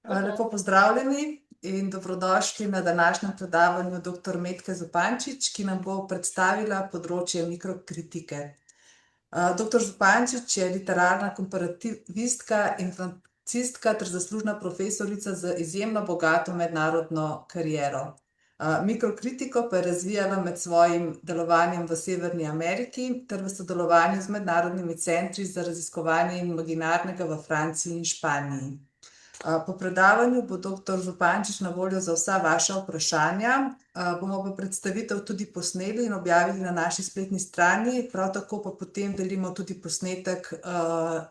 Lepo pozdravljeni in dobrodošli na današnjem predavanju dr. Metke Zupančič, ki nam bo predstavila področje mikrokritike. Dr. Zupančič je literarna komparativistka in francistka ter zaslužna profesorica z izjemno bogato mednarodno kariero. Mikrokritiko pa je razvijala med svojim delovanjem v Severni Ameriki ter v sodelovanju z mednarodnimi centri za raziskovanje imaginarnega v Franciji in Španiji. Po predavanju bo dr. Zupančič na voljo za vsa vaša vprašanja. Bomo pa predstavitev tudi posneli in objavili na naši spletni strani, prav tako pa potem delimo tudi posnetek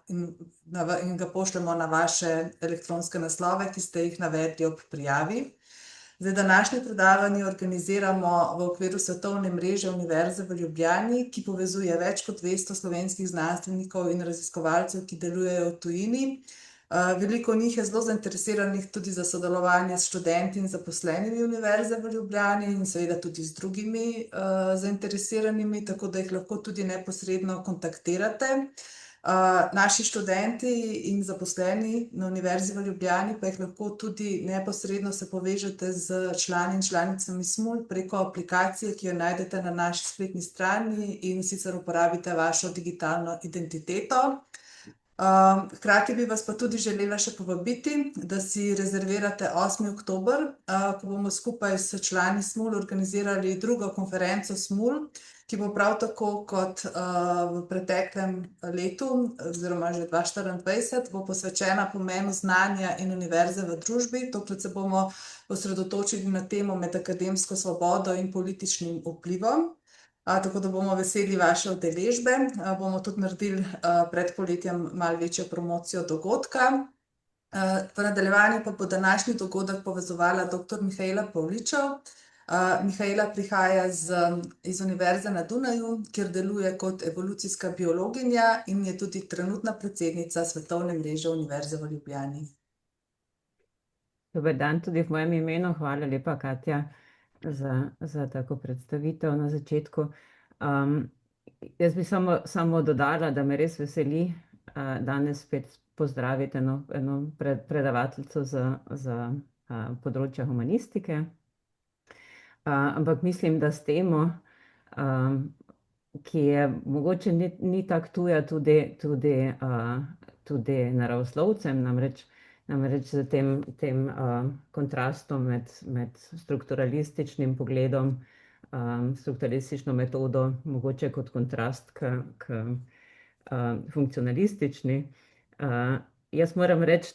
in ga pošljemo na vaše elektronske naslove, ki ste jih navedli ob prijavi. Zdaj, današnje predavanje organiziramo v okviru Svetovne mreže Univerze v Ljubljani, ki povezuje več kot 200 slovenskih znanstvenikov in raziskovalcev, ki delujejo v tujini. Veliko njih je zelo zainteresiranih tudi za sodelovanje s študenti in zaposlenimi Univerze v Ljubljani in seveda tudi z drugimi zainteresiranimi, tako da jih lahko tudi neposredno kontaktirate. Naši študenti in zaposleni na Univerzi v Ljubljani pa jih lahko tudi neposredno se povežete z člani in članicami SMUL preko aplikacije, ki jo najdete na naši spletni strani, in sicer uporabite vašo digitalno identiteto. Hkrati bi vas pa tudi želela še povabiti, da si rezervirate 8. oktober, ko bomo skupaj s člani SMUL organizirali drugo konferenco SMUL, ki bo prav tako kot v preteklem letu oziroma že 2024, bo posvečena pomenu znanja in univerze v družbi. Tokrat se bomo osredotočili na temo med akademsko svobodo in političnim vplivom. Tako da bomo veseli vaše udeležbe. Bomo tudi naredili pred poletjem malo večjo promocijo dogodka. V nadaljevanju pa bo današnji dogodek povezovala dr. Mihaela Pavličev. Mihaela prihaja iz Univerze na Dunaju, kjer deluje kot evolucijska biologinja in je tudi trenutna predsednica Svetovne mreže Univerze v Ljubljani. Dober dan tudi v mojem imenu. Hvala lepa, Katja, za tako predstavitev na začetku. Jaz bi samo dodala, da me res veseli danes spet pozdraviti eno predavateljico za področje humanistike. Ampak mislim, da s temo, ki je mogoče ni tako tuja tudi naravoslovcem, namreč z tem kontrastom med strukturalističnim pogledom, strukturalistično metodo, mogoče kot kontrast k funkcionalistični. Jaz moram reči,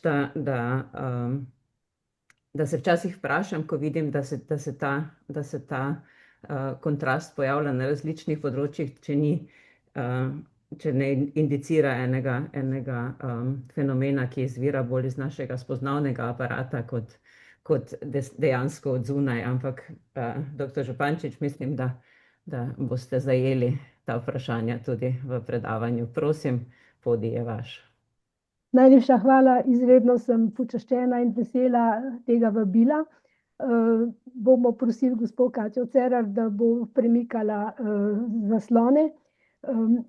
da se včasih vprašam, ko vidim, da se ta kontrast pojavlja na različnih področjih, če ne indicira enega fenomena, ki izvira bolj iz našega spoznavnega aparata, kot dejansko od zunaj. Ampak, dr. Zupančič, mislim, da boste zajeli ta vprašanja tudi v predavanju. Prosim, podij je vaš. Najlepša hvala, izredno sem počaščena in vesela tega vabila. Bomo prosili gospo Katjo Cerar, da bo premikala zaslone,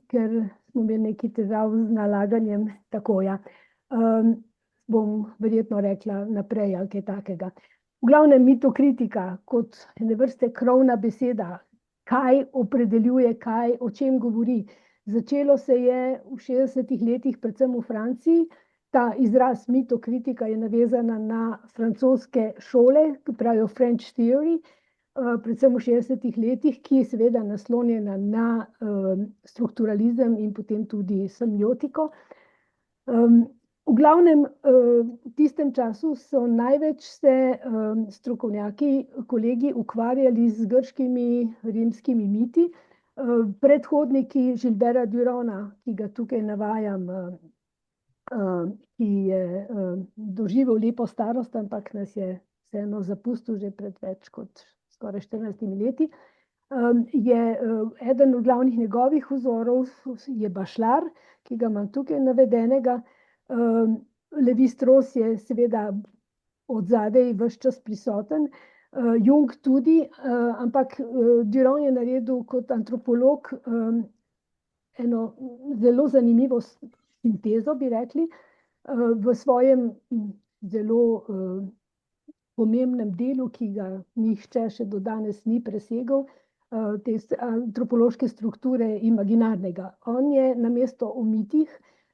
ker smo imeli nekaj težav z nalaganjem takoja. Bom verjetno rekla naprej ali kaj takega. V glavnem, mitokritika kot ene vrste krovna beseda, kaj opredeljuje, o čem govori. Začelo se je v 60. letih, predvsem v Franciji. Ta izraz mitokritika je navezana na francoske šole, ki pravijo French theory, predvsem v 60. letih, ki je seveda naslonjena na strukturalizem in potem tudi semiotiko. V glavnem, v tistem času so največ se strokovnjaki, kolegi ukvarjali z grškimi, rimskimi miti. Predhodniki Gilberta Durana, ki ga tukaj navajam, ki je doživel lepo starost, ampak nas je vseeno zapustil že pred več kot skoraj 14 leti, je eden od glavnih njegovih vzorov je Bachelard, ki ga imam tukaj navedenega. Lévi-Strauss je seveda od zadaj ves čas prisoten, Jung tudi, ampak Duran je naredil kot antropolog eno zelo zanimivo sintezo, bi rekli, v svojem zelo pomembnem delu, ki ga nihče še do danes ni presegel, te antropološke strukture imaginarnega. On je namesto o mitih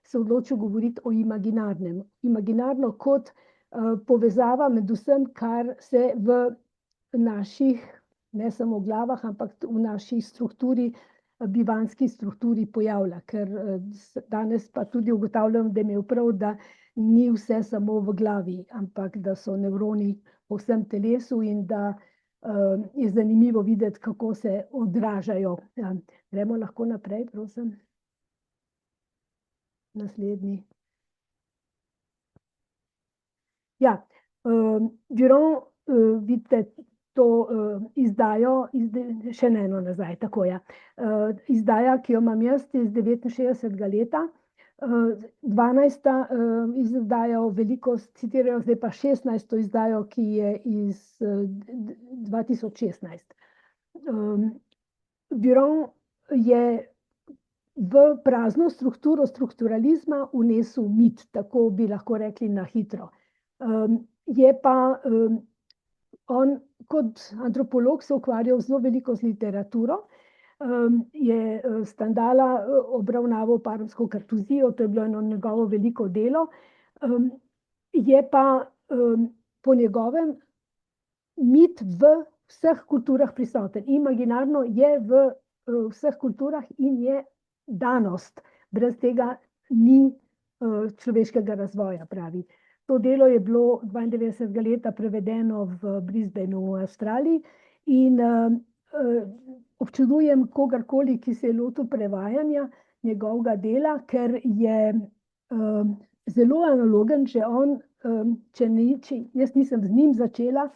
se odločil govoriti o imaginarnem. Imaginarno kot povezava med vsem, kar se v naših, ne samo glavah, ampak v naši strukturi, bivanjski strukturi pojavlja, ker danes pa tudi ugotavljam, da je imel prav, da ni vse samo v glavi, ampak da so nevroni po vsem telesu in da je zanimivo videti, kako se odražajo. Gremo lahko naprej, prosim. Naslednji. Ja, Biron, vidite to izdajo, še eno nazaj, tako je. Izdaja, ki jo imam jaz, iz 69. leta, 12. izdaja, veliko citirajo, zdaj pa 16. izdajo, ki je iz 2016. Biron je v prazno strukturo strukturalizma vnesel mit, tako bi lahko rekli na hitro. Je pa on kot antropolog se ukvarjal zelo veliko z literaturo, je Stendhala obravnaval paromsko kartuzijo, to je bilo eno njegovo veliko delo, je pa po njegovem mit v vseh kulturah prisoten. Imaginarno je v vseh kulturah in je danost. Brez tega ni človeškega razvoja, pravi. To delo je bilo 92. leta prevedeno v Brisbaneu v Avstraliji in občudujem kogarkoli, ki se je lotil prevajanja njegovega dela, ker je zelo analogen, že on, jaz nisem z njim začela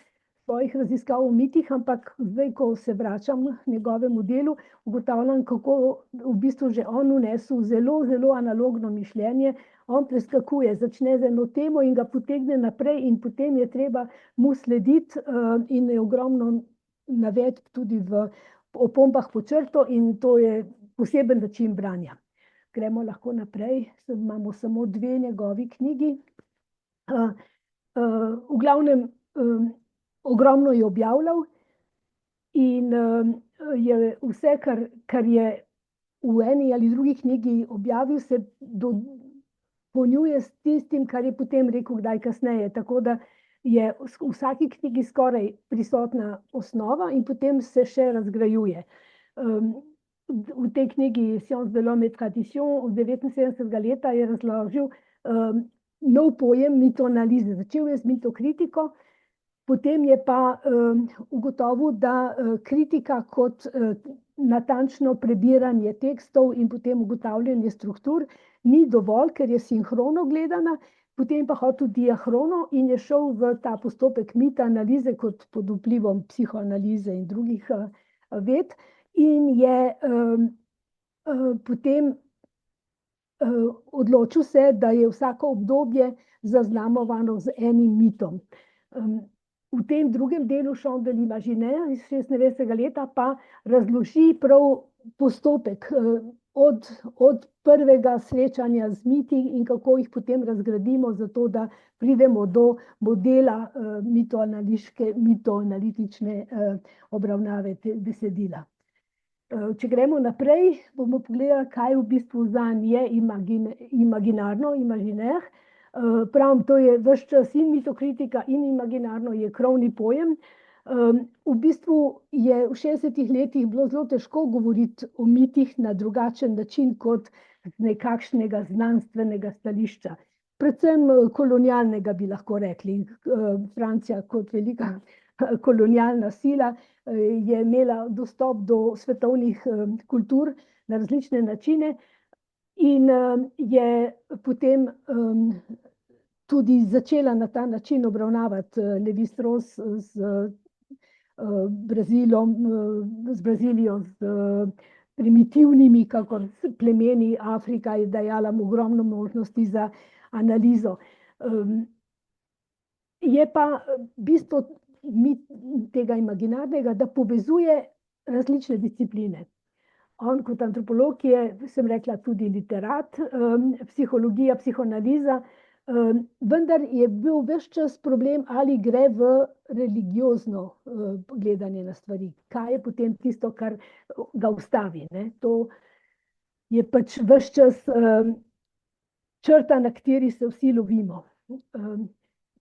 svojih raziskav o mitih, ampak zdaj, ko se vračam k njegovemu delu, ugotavljam, kako v bistvu že on vnesel zelo, zelo analogno mišljenje. On preskakuje, začne z eno temo in ga potegne naprej in potem je treba mu slediti in je ogromno navedb tudi v opombah po črto in to je poseben način branja. Gremo lahko naprej, imamo samo 2 njegovi knjigi. V glavnem ogromno je objavljal in je vse, kar je v eni ali drugi knjigi objavil, se dopolnjuje s tistim, kar je potem rekel kdaj kasneje, tako da je v vsaki knjigi skoraj prisotna osnova in potem se še razgrajuje. V tej knjigi Science de l'homme et tradition iz 79. leta je razložil nov pojem mitoanalize. Začel je z mitokritiko, potem je pa ugotovil, da kritika kot natančno prebiranje tekstov in potem ugotavljanje struktur ni dovolj, ker je sinhrono gledana, potem pa hotel diahrono in je šel v ta postopek metaanalize kot pod vplivom psihoanalize in drugih ved in je potem odločil se, da je vsako obdobje zaznamovano z enim mitom. V tem drugem delu Champ de l'imaginaire iz 96. leta pa razloži prav postopek od prvega srečanja z miti in kako jih potem razgradimo, zato da pridemo do modela mitoanalitične obravnave besedila. Če gremo naprej, bomo pogledali, kaj v bistvu zanj je imaginarno, imaginaire. Pravim, to je ves čas in mitokritika in imaginarno je krovni pojem. V bistvu je v 60. letih bilo zelo težko govoriti o mitih na drugačen način kot nekakšnega znanstvenega stališča. Predvsem kolonialnega bi lahko rekli. Francija kot velika kolonialna sila je imela dostop do svetovnih kultur na različne načine in je potem tudi začela na ta način obravnavati Lévi-Strauss z Brazilijo, z primitivnimi, kakor plemeni. Afrika je dajala ogromno možnosti za analizo. Je pa bistvo tega imaginarnega, da povezuje različne discipline. On kot antropolog je, sem rekla, tudi literat, psihologija, psihoanaliza Vendar je bil ves čas problem, ali gre v religiozno gledanje na stvari. Kaj je potem tisto, kar ga ustavi, ne? To je pač ves čas črta, na kateri se vsi lovimo.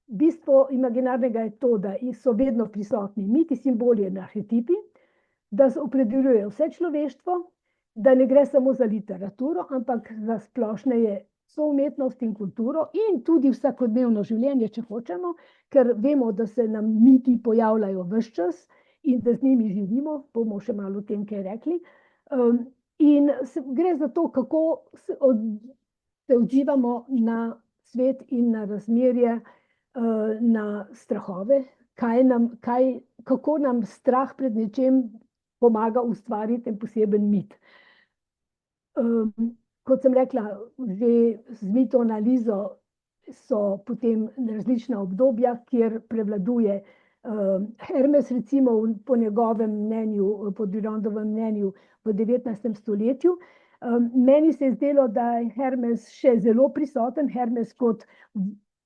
Bistvo imaginarnega je to, da so vedno prisotni miti, simboli in arhetipi, da se opredeljujejo vse človeštvo, da ne gre samo za literaturo, ampak za splošneje soumetnost in kulturo in tudi vsakodnevno življenje, če hočemo, ker vemo, da se nam miti pojavljajo ves čas in da z njimi živimo, bomo še malo o tem kaj rekli. In gre za to, kako se odzivamo na svet in na razmerje, na strahove, kako nam strah pred nečem pomaga ustvariti en poseben mit. Kot sem rekla, že z mitoanalizo so potem različna obdobja, kjer prevladuje Hermes, recimo po njegovem mnenju, po Durandovem mnenju v 19. stoletju. Meni se je zdelo, da je Hermes še zelo prisoten. Hermes kot,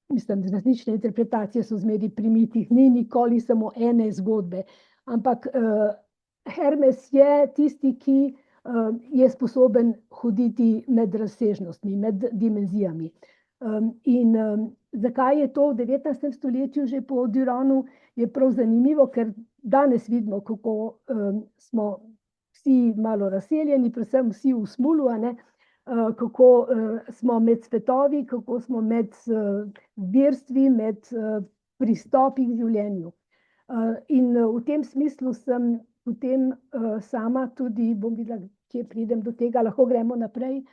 mislim, različne interpretacije so zmeri pri mitih, ni nikoli samo ene zgodbe, ampak Hermes je tisti, ki je sposoben hoditi med razsežnostmi, med dimenzijami. In zakaj je to v 19. stoletju že po Duranu, je prav zanimivo, ker danes vidimo, kako smo vsi malo razseljeni, predvsem vsi v smulu, kako smo med svetovi, kako smo med verstvi, med pristopi k življenju. In v tem smislu sem potem sama tudi, bom videla, kje pridem do tega, lahko gremo naprej.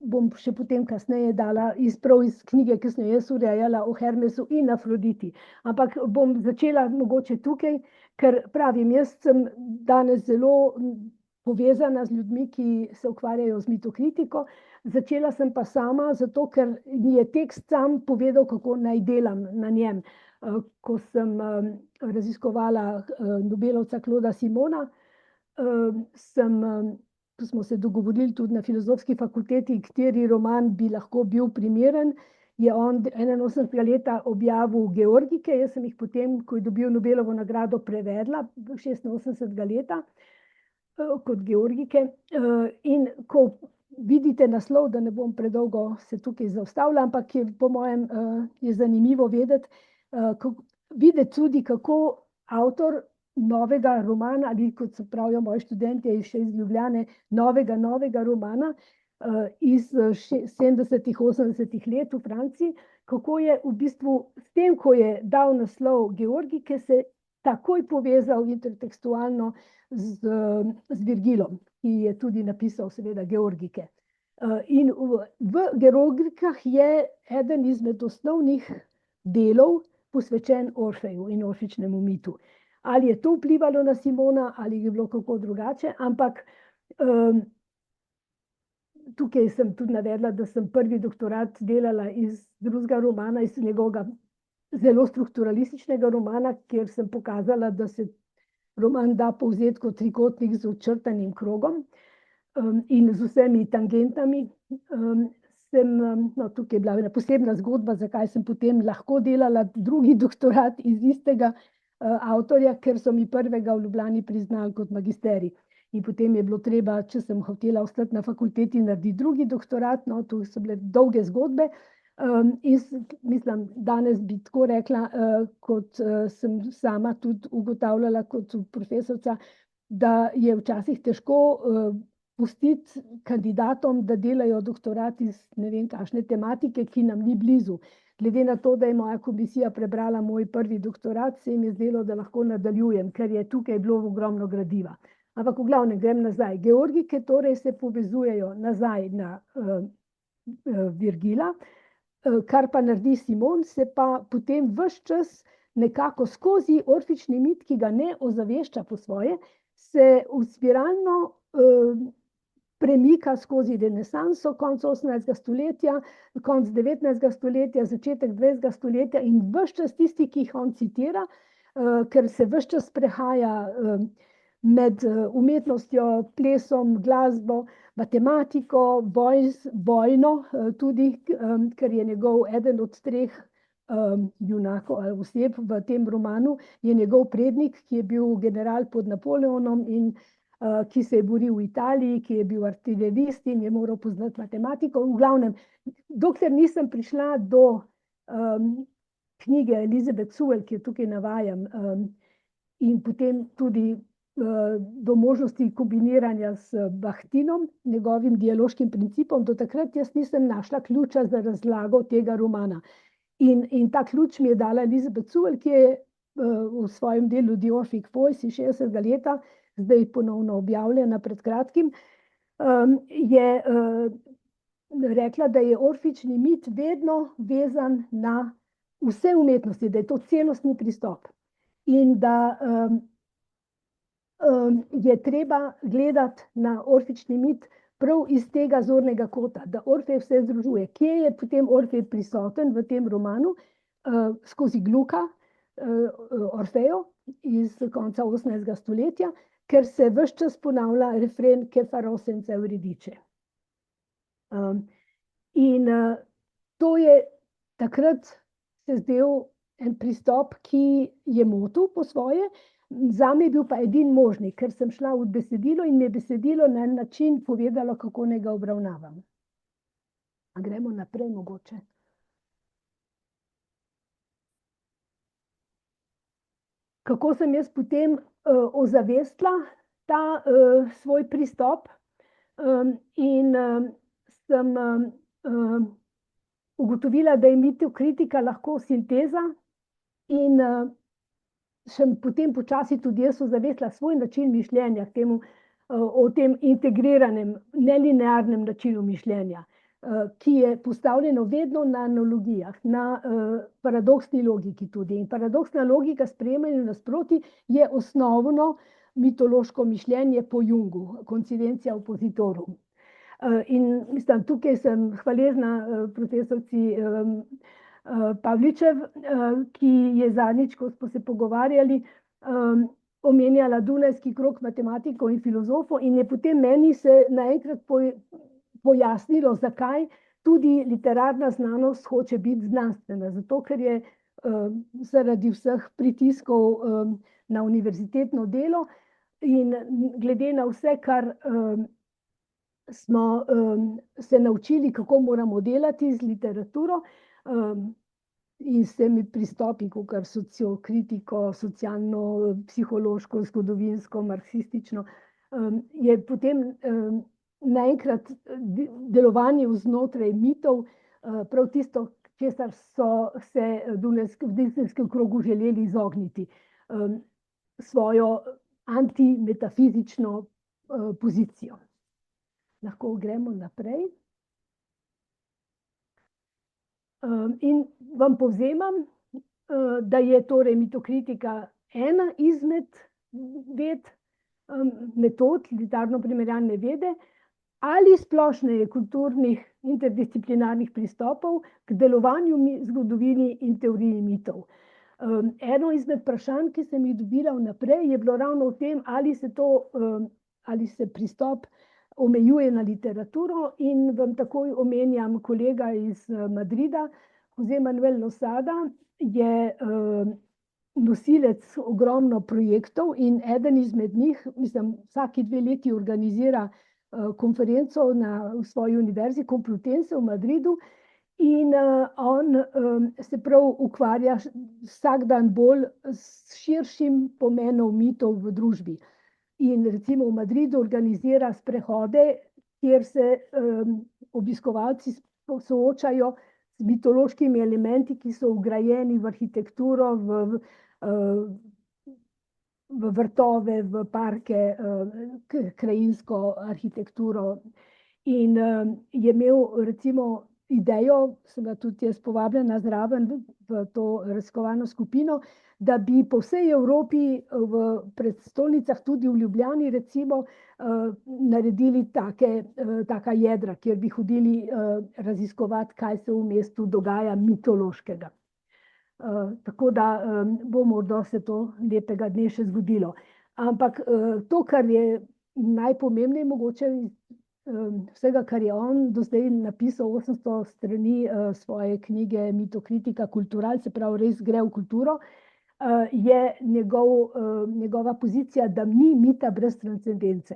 Bom še potem kasneje dala iz knjige, ki sem jo jaz urejala o Hermesu in Afroditi. Ampak bom začela mogoče tukaj, ker pravim, jaz sem danes zelo povezana z ljudmi, ki se ukvarjajo z mitokritiko. Začela sem pa sama, zato ker mi je tekst sam povedal, kako naj delam na njem. Ko sem raziskovala Nobelovca Clauda Simona, smo se dogovorili tudi na Filozofski fakulteti, kateri roman bi lahko bil primeren. Je on 81. leta objavil Georgike, jaz sem jih potem, ko je dobil Nobelovo nagrado, prevedla 86. leta kot Georgike. In ko vidite naslov, da ne bom predolgo se tukaj zaustavila, ampak je po mojem je zanimivo vedeti, tudi kako avtor novega romana, ali kot se pravijo moji študentje še iz Ljubljane, novega romana iz 70-ih, 80-ih let v Franciji, kako je v bistvu s tem, ko je dal naslov Georgike, se takoj povezal intertekstualno z Virgilom, ki je tudi napisal seveda Georgike. In v Georgikah je eden izmed osnovnih delov posvečen Orfeju in orfičnemu mitu. Ali je to vplivalo na Simona, ali je bilo kako drugače, ampak tukaj sem tudi navedla, da sem prvi doktorat delala iz drugega romana, iz njegovega zelo strukturalističnega romana, kjer sem pokazala, da se roman da povzeti kot trikotnik z očrtanim krogom in z vsemi tangentami. Tukaj je bila ena posebna zgodba, zakaj sem potem lahko delala drugi doktorat iz istega avtorja, ker so mi prvega v Ljubljani priznali kot magisterij. In potem je bilo treba, če sem hotela ostati na fakulteti, narediti drugi doktorat, to so bile dolge zgodbe. In mislim, danes bi tako rekla, kot sem sama tudi ugotavljala kot profesorica, da je včasih težko pustiti kandidatom, da delajo doktorat iz ne vem kakšne tematike, ki nam ni blizu. Glede na to, da je moja komisija prebrala moj prvi doktorat, se jim je zdelo, da lahko nadaljujem, ker je tukaj bilo ogromno gradiva. Ampak v glavnem grem nazaj. Georgike torej se povezujejo nazaj na Virgila, kar pa naredi Simon, se pa potem ves čas nekako skozi orfični mit, ki ga ne ozavešča po svoje, se spiralno premika skozi renesanso, konec 18. stoletja, konec 19. stoletja, začetek 20. stoletja in ves čas tisti, ki jih on citira, ker se ves čas prehaja med umetnostjo, plesom, glasbo, matematiko, vojno tudi, ker je eden od 3 junakov ali oseb v tem romanu, je njegov prednik, ki je bil general pod Napoleonom in ki se je boril v Italiji, ki je bil artilerist in je moral poznati matematiko. V glavnem, dokler nisem prišla do knjige Elizabeth Sewell, ki jo tukaj navajam, in potem tudi do možnosti kombiniranja s Bahtinom, njegovim dialoškim principom, do takrat jaz nisem našla ključa za razlago tega romana. In ta ključ mi je dala Elizabeth Sewell, ki je v svojem delu The Orphic Voice iz 60. leta, zdaj ponovno objavljena pred kratkim, je rekla, da je orfični mit vedno vezan na vse umetnosti, da je to celostni pristop in da je treba gledati na orfični mit prav iz tega zornega kota, da Orfej vse združuje. Kje je potem Orfej prisoten v tem romanu? Skozi Gluka, Orfejo iz konca 18. stoletja, ker se ves čas ponavlja refren Che farò senza Euridice. In to je takrat se zdel en pristop, ki je motil po svoje, zame je bil pa edin možni, ker sem šla v besedilo in mi je besedilo na en način povedalo, kako naj ga obravnavam. A gremo naprej mogoče? Kako sem jaz potem ozavestila ta svoj pristop in sem ugotovila, da je mitokritika lahko sinteza in sem potem počasi tudi jaz ozavestila svoj način mišljenja k temu, o tem integriranem, nelinearnem načinu mišljenja, ki je postavljeno vedno na analogijah, na paradoksni logiki tudi. In paradoksna logika sprejemanja nasprotij je osnovno mitološko mišljenje po Jungu, coincidentia oppositorum. In mislim, tukaj sem hvaležna profesorci Pavličev, ki je zadnjič, ko smo se pogovarjali, omenjala Dunajski krog matematikov in filozofov in je potem meni se naenkrat pojasnilo, zakaj tudi literarna znanost hoče biti znanstvena. Zato, ker je zaradi vseh pritiskov na univerzitetno delo in glede na vse, kar smo se naučili, kako moramo delati z literaturo in s temi pristopi, kakor sociokritiko, socialno, psihološko, zgodovinsko, marksistično, je potem naenkrat delovanje vznotraj mitov prav tisto, česar so se v Dunajskem krogu želeli izogniti, svojo antimetafizično pozicijo. Lahko gremo naprej. In vam povzemam, da je torej mitokritika ena izmed metod literarno-primerjalne vede ali splošneje kulturnih interdisciplinarnih pristopov k delovanju zgodovini in teoriji mitov. Eno izmed vprašanj, ki sem jih dobila vnaprej, je bilo ravno v tem, ali se pristop omejuje na literaturo, in vam takoj omenjam kolega iz Madrida, José Manuel Losada, je nosilec ogromno projektov in eden izmed njih, mislim, vsaki 2 leti organizira konferenco na svoji univerzi Complutense v Madridu in on se prav ukvarja vsak dan bolj s širšim pomenom mitov v družbi. In recimo v Madridu organizira sprehode, kjer se obiskovalci soočajo z mitološkimi elementi, ki so vgrajeni v arhitekturo, v vrtove, v parke, krajinsko arhitekturo. In je imel recimo idejo, sem ga tudi jaz povabljena zraven v to raziskovalno skupino, da bi po vsej Evropi v prestolnicah, tudi v Ljubljani recimo, naredili taka jedra, kjer bi hodili raziskovati, kaj se v mestu dogaja mitološkega. Tako da bo morda se to lepega dne še zgodilo. Ampak to, kar je najpomembneje mogoče vsega, kar je on do zdaj napisal, 800 strani svoje knjige Mitokritika Kultural, se pravi, res gre v kulturo, je njegova pozicija, da ni mita brez transcendence.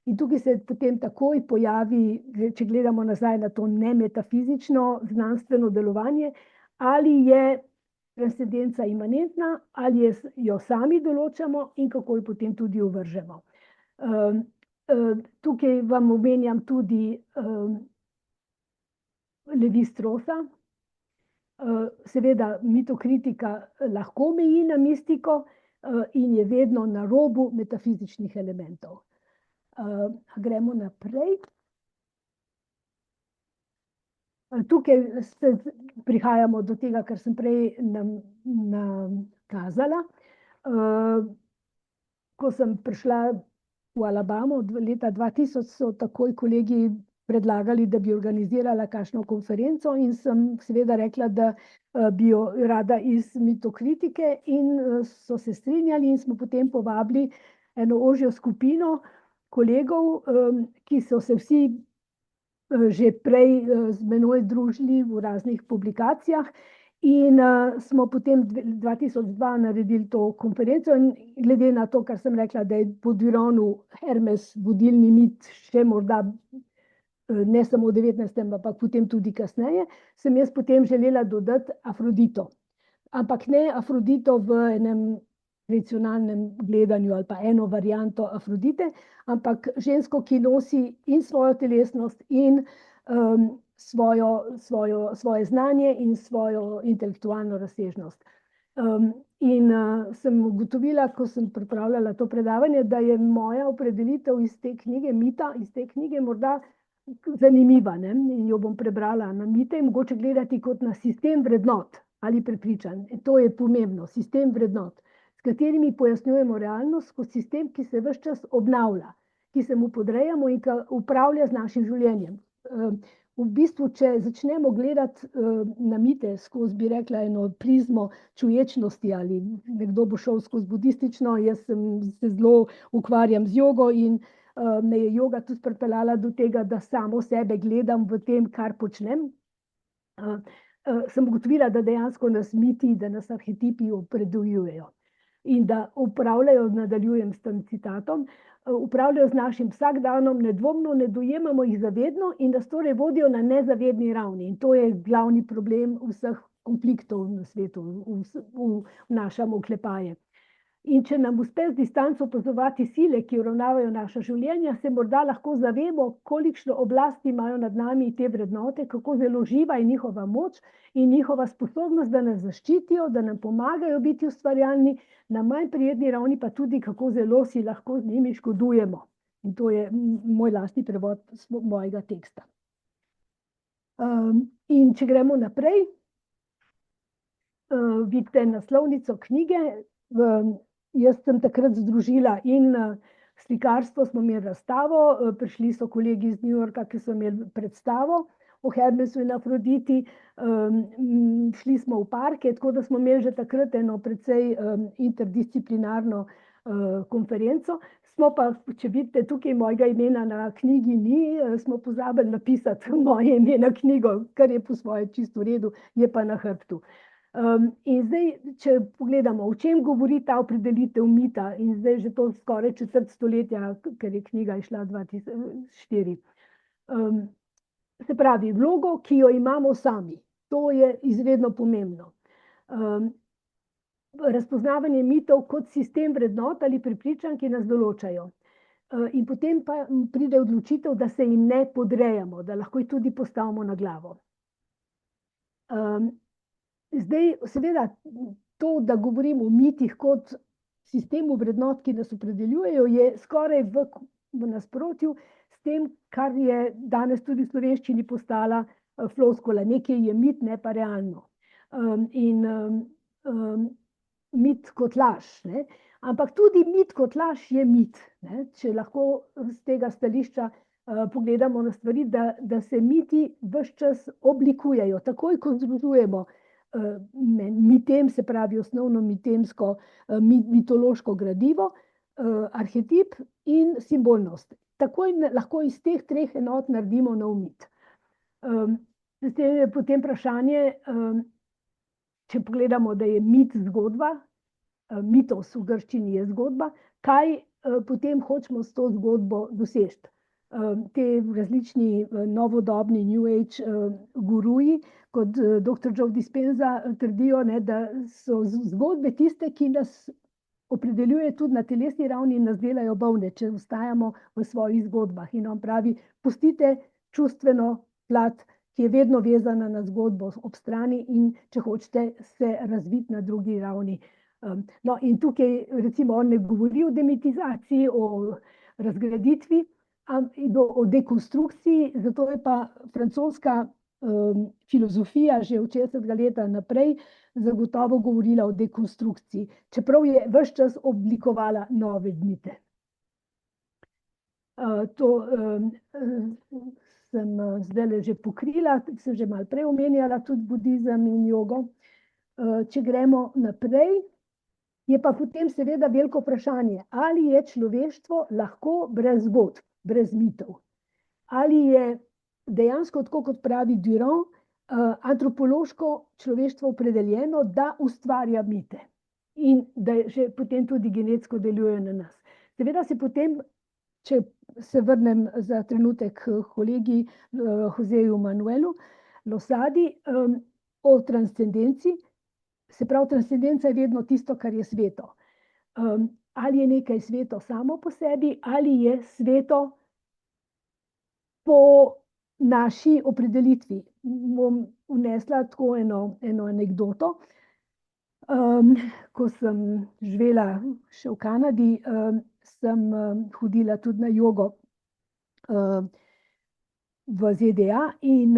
In tukaj se potem takoj pojavi, če gledamo nazaj na to nemetafizično znanstveno delovanje, ali je transcendenca imanentna, ali jo sami določamo in kako jo potem tudi uvržemo. Tukaj vam omenjam tudi Levi-Straussa. Seveda mitokritika lahko meji na mistiko in je vedno na robu metafizičnih elementov. Gremo naprej. Tukaj prihajamo do tega, kar sem prej nakazala. Ko sem prišla v Alabamo leta 2000, so takoj kolegi predlagali, da bi organizirala kakšno konferenco in sem seveda rekla, da bi jo rada iz mitokritike in so se strinjali in smo potem povabili eno ožjo skupino kolegov, ki so se vsi že prej z menoj družili v raznih publikacijah in smo potem 2002 naredili to konferenco in glede na to, kar sem rekla, da je po Duranu Hermes vodilni mit še morda ne samo v 19., ampak potem tudi kasneje, sem jaz potem želela dodati Afrodito. Ampak ne Afrodito v enem tradicionalnem gledanju ali pa eno varianto Afrodite, ampak žensko, ki nosi in svojo telesnost in svoje znanje in svojo intelektualno razsežnost. In sem ugotovila, ko sem pripravljala to predavanje, da je moja opredelitev iz te knjige, mita, iz te knjige morda zanimiva, ne? In jo bom prebrala na mite in mogoče gledati kot na sistem vrednot ali prepričanj. To je pomembno, sistem vrednot, s katerimi pojasnjujemo realnost kot sistem, ki se ves čas obnavlja, ki se mu podrejamo in ki upravlja z našim življenjem. V bistvu, če začnemo gledati na mite skozi, bi rekla, eno prizmo čuječnosti ali nekdo bo šel skozi budistično, jaz se zelo ukvarjam z jogo in me je joga tudi pripeljala do tega, da samo sebe gledam v tem, kar počnem. Sem ugotovila, da dejansko nas miti, da nas arhetipi opredeljujejo in da upravljajo, nadaljujem s tem citatom, upravljajo z našim vsakdanom, nedvomno ne dojemamo jih zavedno in nas torej vodijo na nezavedni ravni. In to je glavni problem vseh konfliktov na svetu, vnašamo oklepaje. In če nam uspe z distanco opazovati sile, ki uravnavajo naša življenja, se morda lahko zavemo, kolikšno oblast imajo nad nami te vrednote, kako zelo živa je njihova moč in njihova sposobnost, da nas zaščitijo, da nam pomagajo biti ustvarjalni, na manj prijetni ravni pa tudi, kako zelo si lahko z njimi škodujemo. In to je moj lastni prevod mojega teksta. In če gremo naprej, vidite naslovnico knjige. Jaz sem takrat združila in slikarstvo, smo imeli razstavo, prišli so kolegi iz New Yorka, ki so imeli predstavo o Hermesu in Afroditi, šli smo v parke, tako da smo imeli že takrat eno precej interdisciplinarno konferenco. Smo pa, če vidite, tukaj mojega imena na knjigi ni, smo pozabili napisati moje ime na knjigo, kar je po svoje čisto v redu, je pa na hrbtu. In zdaj, če pogledamo, o čem govori ta opredelitev mita, in zdaj že to skoraj četrt stoletja, ker je knjiga izšla 2004. Se pravi, vlogo, ki jo imamo sami, to je izredno pomembno. Razpoznavanje mitov kot sistem vrednot ali prepričanj, ki nas določajo. In potem pa pride odločitev, da se jim ne podrejamo, da lahko jih tudi postavimo na glavo. Zdaj, seveda, to, da govorim o mitih kot sistemu vrednot, ki nas opredeljujejo, je skoraj v nasprotju s tem, kar je danes tudi v slovenščini postala floskula. Nekaj je mit, ne pa realno. In mit kot laž, ne? Ampak tudi mit kot laž je mit, ne? Če lahko z tega stališča pogledamo na stvari, da se miti ves čas oblikujejo. Takoj, ko združujemo mitem, se pravi osnovno mitemsko, mitološko gradivo, arhetip in simbolnost. Takoj lahko iz teh treh enot naredimo nov mit. Zdaj je potem vprašanje, če pogledamo, da je mit zgodba, mitos v grščini je zgodba, kaj potem hočemo s to zgodbo doseči. Te različni novodobni New Age guruji, kot dr. Joe Dispenza, trdijo, ne, da so zgodbe tiste, ki nas opredeljuje tudi na telesni ravni in nas delajo bolne, če ostajamo v svojih zgodbah. In on pravi, pustite čustveno plat, ki je vedno vezana na zgodbo ob strani in če hočete se razviti na drugi ravni. No, in tukaj recimo on ne govori o demitizaciji, o razgraditvi, o dekonstrukciji, zato je pa francoska filozofija že od 60. leta naprej zagotovo govorila o dekonstrukciji, čeprav je ves čas oblikovala nove mite. To sem zdaj že pokrila, sem že malo prej omenjala tudi budizem in jogo. Če gremo naprej, je pa potem seveda veliko vprašanje, ali je človeštvo lahko brez zgodb, brez mitov. Ali je dejansko, tako kot pravi Durand, antropološko človeštvo opredeljeno, da ustvarja mite in da že potem tudi genetsko delujejo na nas. Seveda se potem, če se vrnem za trenutek k kolegi Joseju Manuelu Losadi, o transcendenci, se pravi, transcendenca je vedno tisto, kar je sveto. Ali je nekaj sveto samo po sebi, ali je sveto po naši opredelitvi. Bom vnesla tako eno anekdoto. Ko sem živela še v Kanadi, sem hodila tudi na jogo v ZDA in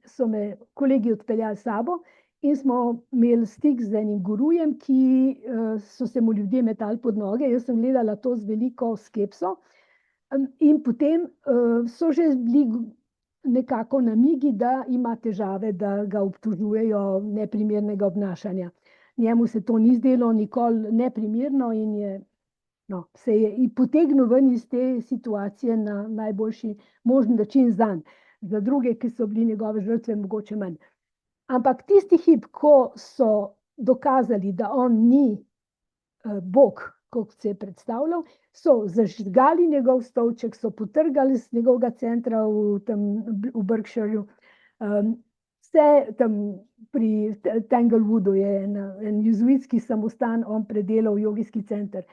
so me kolegi odpeljali s sabo in smo imeli stik z enim gurujem, ki so se mu ljudje metali pod noge. Jaz sem gledala to z veliko skepso in potem so že bili nekako namigi, da ima težave, da ga obtožujejo neprimernega obnašanja. Njemu se to ni zdelo nikoli neprimerno in se je potegnil ven iz te situacije na najboljši možen način zanj. Za druge, ki so bili njegove žrtve, mogoče manj. Ampak tisti hip, ko so dokazali, da on ni Bog, kot se je predstavljal, so zažgali njegov stolček, so potrgali z njegovega centra v Berkshireju. Vse tam pri Tanglewoodu je en jezuitski samostan, on predelal jogijski center.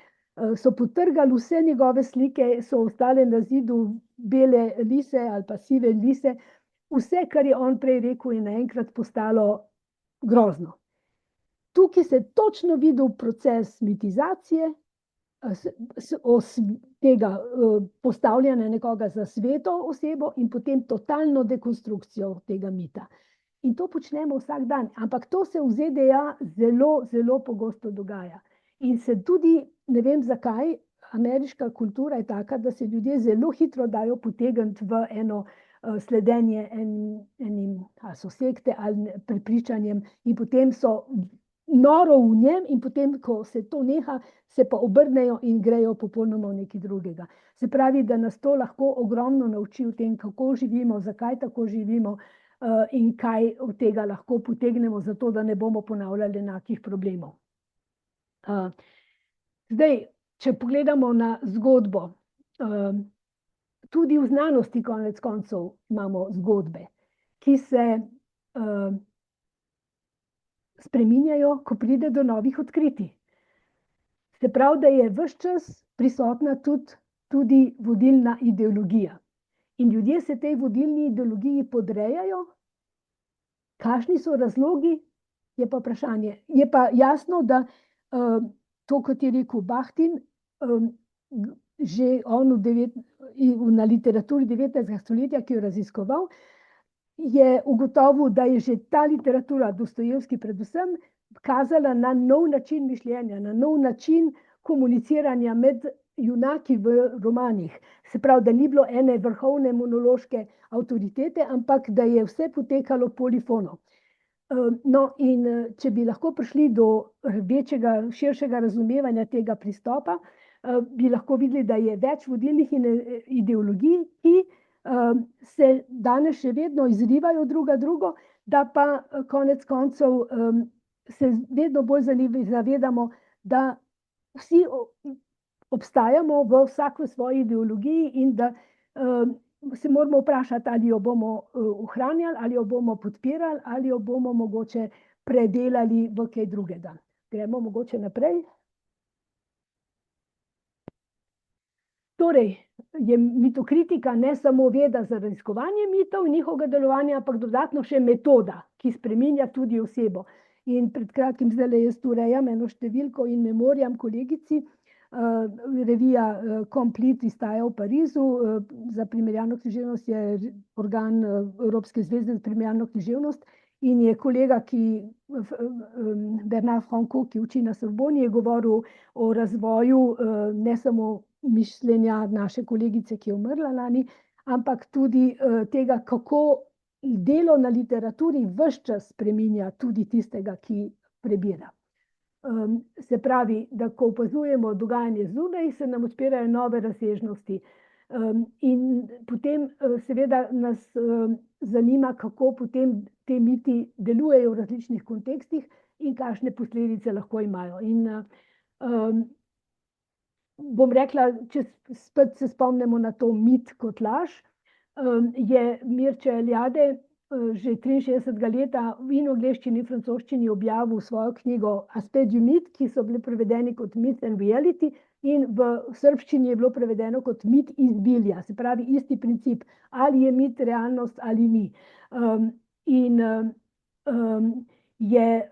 So potrgali vse njegove slike, so ostale na zidu bele lise ali pa sive lise. Vse, kar je on prej rekel, je naenkrat postalo grozno. Tukaj se točno videl proces mitizacije, tega postavljanja nekoga za sveto osebo in potem totalno dekonstrukcijo tega mita. In to počnemo vsak dan, ampak to se v ZDA zelo, zelo pogosto dogaja. In se tudi, ne vem zakaj, ameriška kultura je taka, da se ljudje zelo hitro dajo potegniti v eno sledenje enim, ali so sekte ali prepričanjem, in potem so noro v njem in potem, ko se to neha, se pa obrnejo in grejo popolnoma v nekaj drugega. Se pravi, da nas to lahko ogromno nauči o tem, kako živimo, zakaj tako živimo in kaj od tega lahko potegnemo, zato da ne bomo ponavljali enakih problemov. Zdaj, če pogledamo na zgodbo, tudi v znanosti konec koncev imamo zgodbe, ki se spreminjajo, ko pride do novih odkritij. Se pravi, da je ves čas prisotna tudi vodilna ideologija. In ljudje se tej vodilni ideologiji podrejajo. Kakšni so razlogi, je pa vprašanje. Je pa jasno, da to, kot je rekel Bakhtin, že on na literaturi 19. stoletja, ki jo raziskoval, je ugotovil, da je že ta literatura, Dostojevski predvsem, kazala na nov način mišljenja, na nov način komuniciranja med junaki v romanih. Se pravi, da ni bilo ene vrhovne monološke avtoritete, ampak da je vse potekalo polifono. No, in če bi lahko prišli do večjega, širšega razumevanja tega pristopa, bi lahko videli, da je več vodilnih ideologij, ki se danes še vedno izrivajo druga drugo, da pa konec koncev se vedno bolj zavedamo, da vsi obstajamo vsak v svoji ideologiji in da se moramo vprašati, ali jo bomo ohranjali, ali jo bomo podpirali, ali jo bomo mogoče predelali v kaj drugega. Gremo mogoče naprej. Torej, je mitokritika ne samo veda za raziskovanje mitov in njihovega delovanja, ampak dodatno še metoda, ki spreminja tudi osebo. In pred kratkim zdajle jaz urejam eno številko in memoriam kolegici, revija Complete izstaja v Parizu, za primerjalno književnost je organ Evropske zveze za primerjalno književnost in je kolega, Bernard Francois, ki uči na Sorboni, je govoril o razvoju ne samo mišljenja naše kolegice, ki je umrla lani, ampak tudi tega, kako delo na literaturi ves čas spreminja tudi tistega, ki prebira. Se pravi, da ko opazujemo dogajanje zunaj, se nam odpirajo nove razsežnosti. In potem seveda nas zanima, kako potem te miti delujejo v različnih kontekstih in kakšne posledice lahko imajo. In bom rekla, če spet se spomnimo na to mit kot laž, je Mircea Eliade že 63. leta in v angleščini in francoščini objavil svojo knjigo Aspect du mythe, ki so bile prevedeni kot Myth and Reality, in v srbščini je bilo prevedeno kot Mit iz bilja, se pravi isti princip, ali je mit realnost ali ni. Je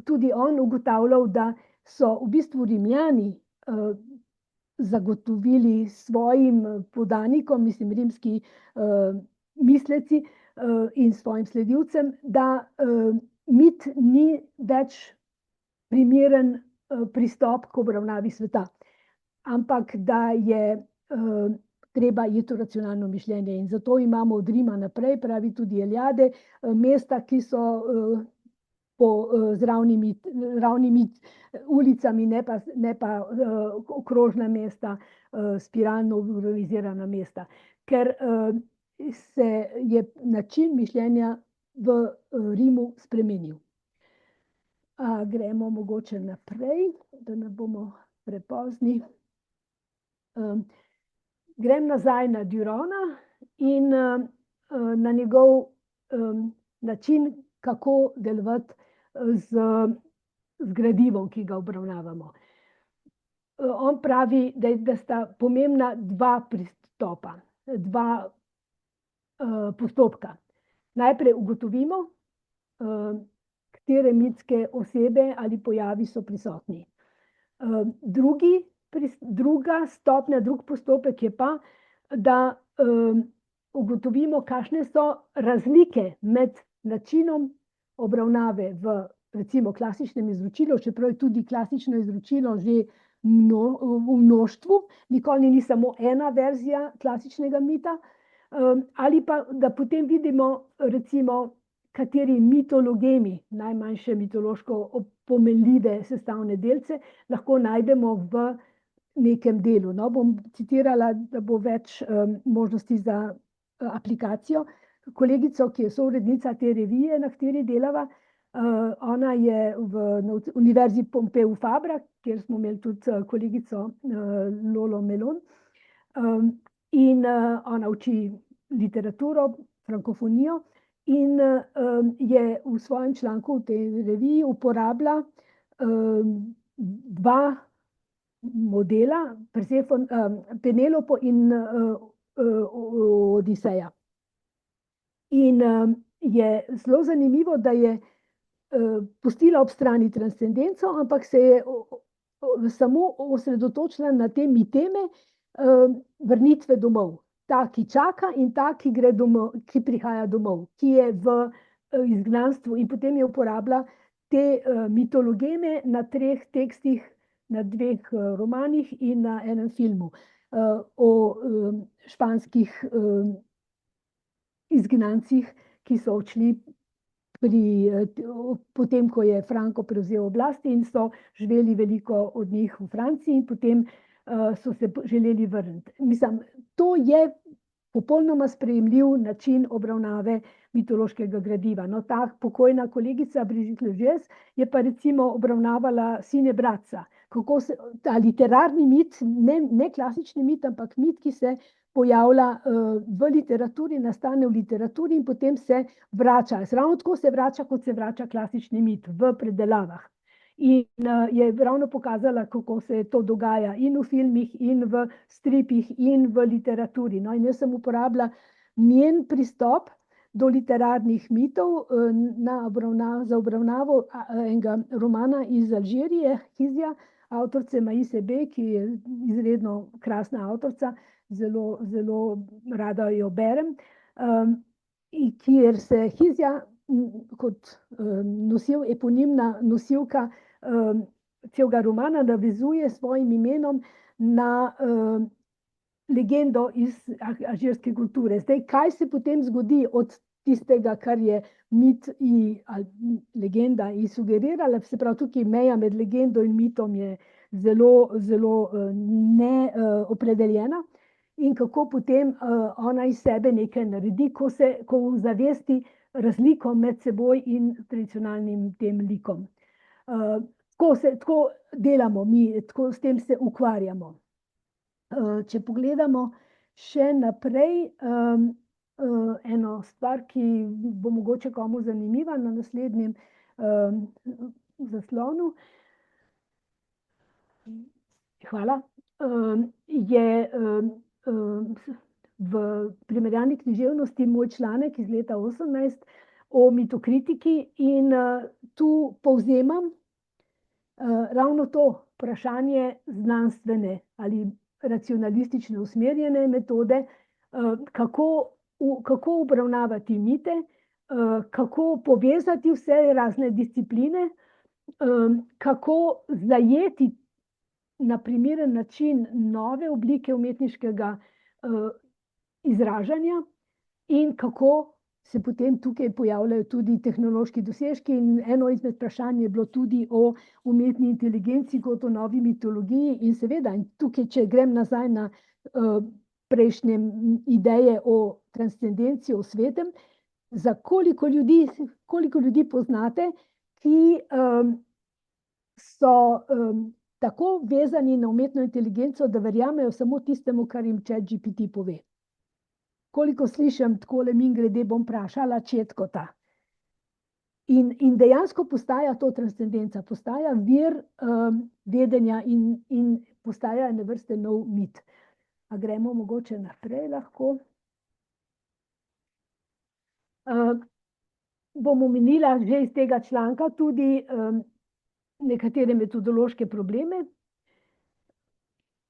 tudi on ugotavljal, da so v bistvu Rimljani zagotovili svojim podanikom, mislim rimski misleci in svojim sledilcem, da mit ni več primeren pristop k obravnavi sveta, ampak da je treba iti v racionalno mišljenje. In zato imamo od Rima naprej, pravi tudi Eliade, mesta, ki so po ravnimi ulicami, ne pa okrožna mesta, spiralno organizirana mesta. Ker se je način mišljenja v Rimu spremenil. Gremo mogoče naprej, da ne bomo prepozni. Grem nazaj na Durona in na njegov način, kako delovati z gradivom, ki ga obravnavamo. On pravi, da sta pomembna dva pristopa, dva postopka. Najprej ugotovimo, katere mitske osebe ali pojavi so prisotni. Druga stopnja, drug postopek je pa, da ugotovimo, kakšne so razlike med načinom obravnave v recimo klasičnem izročilu, čeprav je tudi klasično izročilo že v mnoštvu, nikoli ni samo ena verzija klasičnega mita, ali pa da potem vidimo recimo, kateri mitologemi, najmanjše mitološko pomenljive sestavne delce, lahko najdemo v nekem delu. No, bom citirala, da bo več možnosti za aplikacijo. Kolegico, ki je sourednica te revije, na kateri delava, ona je na Univerzi Pompeu Fabra, kjer smo imeli tudi kolegico Lolo Melon, in ona uči literaturo, frankofonijo, in je v svojem članku v tej reviji uporablja dva modela, Penelopo in Odiseja. In je zelo zanimivo, da je pustila ob strani transcendenco, ampak se je samo osredotočila na te miteme vrnitve domov. Ta, ki čaka, in ta, ki gre domov, ki prihaja domov, ki je v izgnanstvu, in potem je uporabila te mitologeme na 3 tekstih, na 2 romanih in na enem filmu o španskih izgnancih, ki so odšli potem, ko je Franco prevzel oblast in so živeli veliko od njih v Franciji in potem so se želeli vrniti. Mislim, to je popolnoma sprejemljiv način obravnave mitološkega gradiva. No, ta pokojna kolegica Brigitte Legers je pa recimo obravnavala Sine bratca. Kako se ta literarni mit, ne klasični mit, ampak mit, ki se pojavlja v literaturi, nastane v literaturi in potem se vrača. Ravno tako se vrača, kot se vrača klasični mit v predelavah. In je ravno pokazala, kako se to dogaja in v filmih, in v stripih, in v literaturi. No, in jaz sem uporabila njen pristop do literarnih mitov za obravnavo enega romana iz Alžirije, Hizja, avtorice Maïse B, ki je izredno krasna avtorica, zelo, zelo rada jo berem, kjer se Hizja kot eponimna nosilka celega romana navezuje s svojim imenom na legendo iz alžirske kulture. Zdaj, kaj se potem zgodi od tistega, kar je mit ali legenda sugerirala, se pravi, tukaj meja med legendo in mitom je zelo, zelo neopredeljena in kako potem ona iz sebe nekaj naredi, ko zavesti razliko med seboj in tradicionalnim tem likom. Tako delamo mi, tako s tem se ukvarjamo. Če pogledamo še naprej, eno stvar, ki bo mogoče komu zanimiva na naslednjem zaslonu. Hvala. Je v primerjalni književnosti moj članek iz leta 2018 o mitokritiki in tu povzemam ravno to vprašanje znanstvene ali racionalistično usmerjene metode, kako obravnavati mite, kako povezati vse razne discipline, kako zajeti na primeren način nove oblike umetniškega izražanja in kako se potem tukaj pojavljajo tudi tehnološki dosežki. In eno izmed vprašanj je bilo tudi o umetni inteligenci kot o novi mitologiji. In seveda, tukaj, če grem nazaj na prejšnje ideje o transcendenci, o svetem, za koliko ljudi poznate, ki so tako vezani na umetno inteligenco, da verjamejo samo tistemu, kar jim ChatGPT pove. Koliko slišim takole mimogrede, bom vprašala Četkota. In dejansko postaja to transcendenca, postaja vir vedenja in postaja ene vrste nov mit. A gremo mogoče naprej lahko. Bom omenila že iz tega članka tudi nekatere metodološke probleme.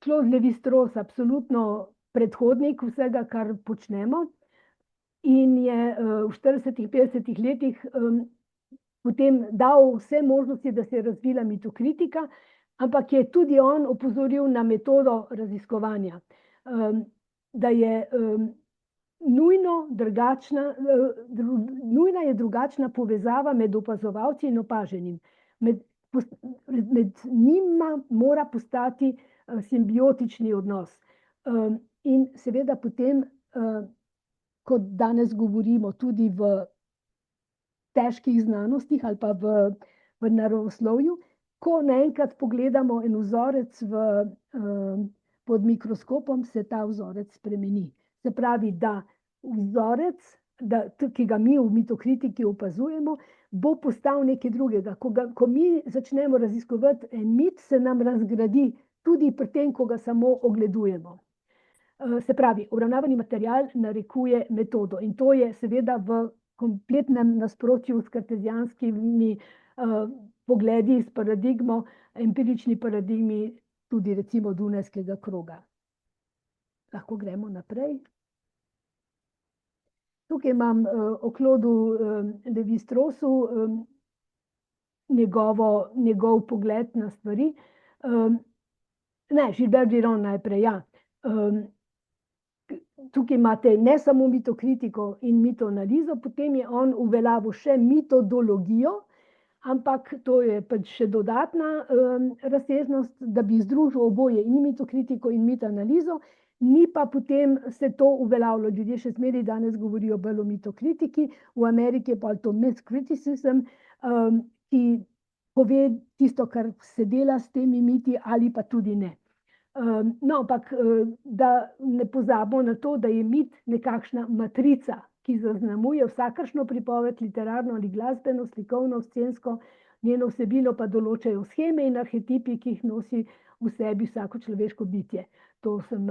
Claude Lévi-Strauss, absolutno predhodnik vsega, kar počnemo, in je v 40-50 letih potem dal vse možnosti, da se je razvila mitokritika, ampak je tudi on opozoril na metodo raziskovanja, da je nujna je drugačna povezava med opazovalci in opaženim. Med njima mora postati simbiotični odnos. In seveda potem, kot danes govorimo tudi v težkih znanostih ali pa v naravoslovju, ko naenkrat pogledamo en vzorec pod mikroskopom, se ta vzorec spremeni. Se pravi, da vzorec, ki ga mi v mitokritiki opazujemo, bo postal nekaj drugega. Ko mi začnemo raziskovati en mit, se nam razgradi tudi pri tem, ko ga samo ogledujemo. Se pravi, obravnavani material narekuje metodo in to je seveda v kompletnem nasprotju s kartezijanskimi pogledi, s paradigmo, empirični paradigmi tudi recimo Dunajskega kroga. Lahko gremo naprej. Tukaj imam o Claudu Lévi-Straussu njegov pogled na stvari. Gilbert Giron najprej, ja. tukaj imate ne samo mitokritiko in mitoanalizo, potem je on uveljavil še metodologijo, ampak to je pač še dodatna razsežnost, da bi združil oboje in mitokritiko in mitoanalizo, ni pa potem se to uveljavilo. Ljudje še zmeraj danes govorijo bolj o mitokritiki, v Ameriki je pa to myth criticism, ki pove tisto, kar se dela s temi miti ali pa tudi ne. No, ampak da ne pozabimo na to, da je mit nekakšna matrica, ki zaznamuje vsakršno pripoved, literarno ali glasbeno, slikovno, scensko, njeno vsebino pa določajo sheme in arhetipi, ki jih nosi v sebi vsako človeško bitje. To sem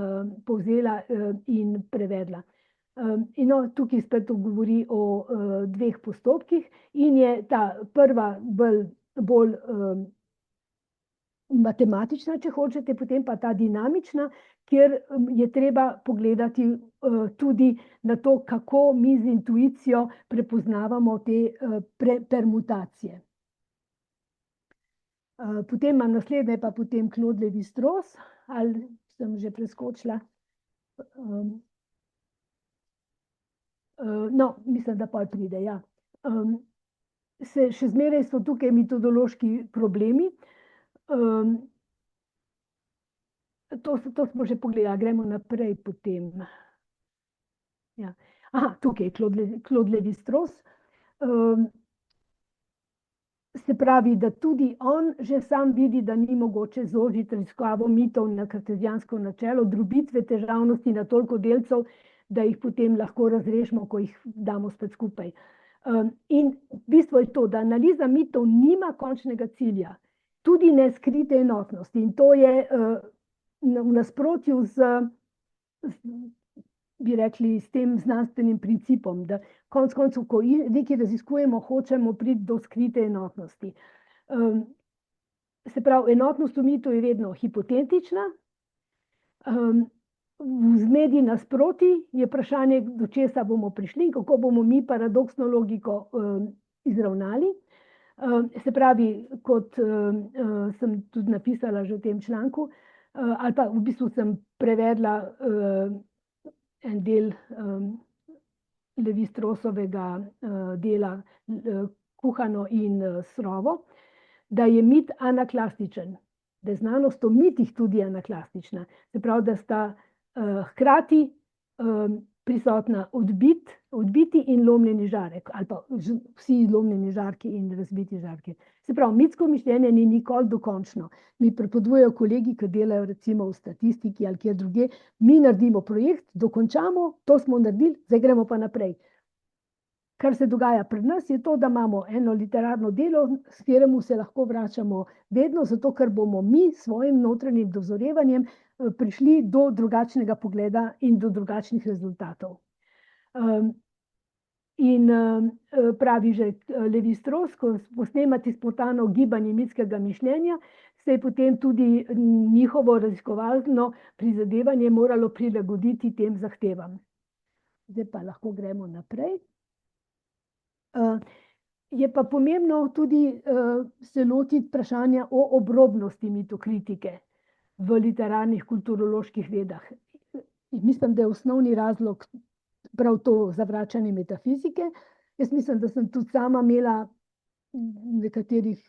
povzela in prevedla. In no, tukaj spet govori o dveh postopkih in je ta prva bolj matematična, če hočete, potem pa ta dinamična, kjer je treba pogledati tudi na to, kako mi z intuicijo prepoznavamo te permutacije. Potem imam naslednje, pa potem Claude Lévi-Strauss, ali sem že preskočila. No, mislim, da pol pride, ja. Še zmeraj so tukaj metodološki problemi. To smo že pogledali, gremo naprej potem. Ja. Aha, tukaj Claude Lévi-Strauss. Se pravi, da tudi on že sam vidi, da ni mogoče zožiti raziskavo mitov na kartezijansko načelo, drobitve težavnosti na toliko delcev, da jih potem lahko razrešimo, ko jih damo spet skupaj. In v bistvu je to, da analiza mitov nima končnega cilja, tudi ne skrite enotnosti. In to je v nasprotju bi rekli, s tem znanstvenim principom, da konec koncev, ko nekaj raziskujemo, hočemo priti do skrite enotnosti. Se pravi, enotnost v mitu je vedno hipotetična, v zmedi nasproti je vprašanje, do česa bomo prišli, kako bomo mi paradoksno logiko izravnali. Se pravi, kot sem tudi napisala že v tem članku, ali pa v bistvu sem prevedla en del Lévi-Straussovega dela Kuhano in Srovo, da je mit anaklastičen, da je znanost o mitih tudi anaklastična. Se pravi, da sta hkrati prisotna odbiti in lomljeni žarek, ali pa vsi lomljeni žarki in razbiti žarki. Se pravi, mitsko mišljenje ni nikoli dokončno. Mi prepodbujajo kolegi, ki delajo recimo v statistiki ali kjer druge, mi naredimo projekt, dokončamo, to smo naredili, zdaj gremo pa naprej. Kar se dogaja pri nas je to, da imamo eno literarno delo, s kateremu se lahko vračamo vedno, zato ker bomo mi s svojim notranjim dozorevanjem prišli do drugačnega pogleda in do drugačnih rezultatov. In pravi že Lévi-Strauss, ko posnemati spontano gibanje mitskega mišljenja, se je potem tudi njihovo raziskovalno prizadevanje moralo prilagoditi tem zahtevam. Zdaj pa lahko gremo naprej. Je pa pomembno tudi se lotiti vprašanja o obrobnosti mitokritike v literarnih kulturoloških vedah. Mislim, da je osnovni razlog prav to zavračanje metafizike. Jaz mislim, da sem tudi sama imela v nekaterih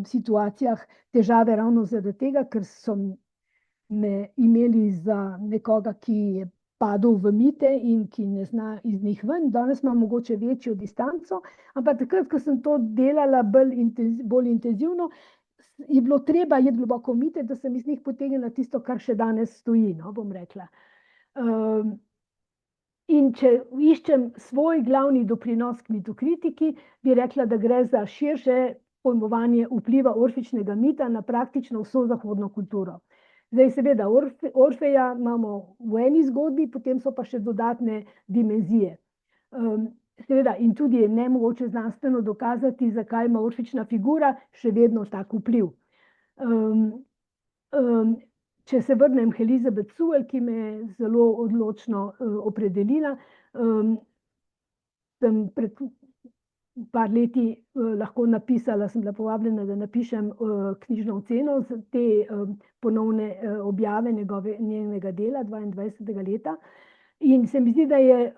situacijah težave ravno zaradi tega, ker so me imeli za nekoga, ki je padel v mite in ki ne zna iz njih ven. Danes imam mogoče večjo distanco, ampak takrat, ko sem to delala bolj intenzivno, je bilo treba iti globoko v mite, da sem iz njih potegnila tisto, kar še danes stoji, no, bom rekla. In če iščem svoj glavni doprinos k mitokritiki, bi rekla, da gre za širše pojmovanje vpliva orfičnega mita na praktično vso zahodno kulturo. Zdaj, seveda, Orfeja imamo v eni zgodbi, potem so pa še dodatne dimenzije. Seveda, in tudi je nemogoče znanstveno dokazati, zakaj ima orfična figura še vedno tak vpliv. Če se vrnem k Elizabeth Sewell, ki me je zelo odločno opredelila, sem par leti lahko napisala, sem bila povabljena, da napišem knjižno oceno za te ponovne objave njenega dela 22. leta. In se mi zdi, da je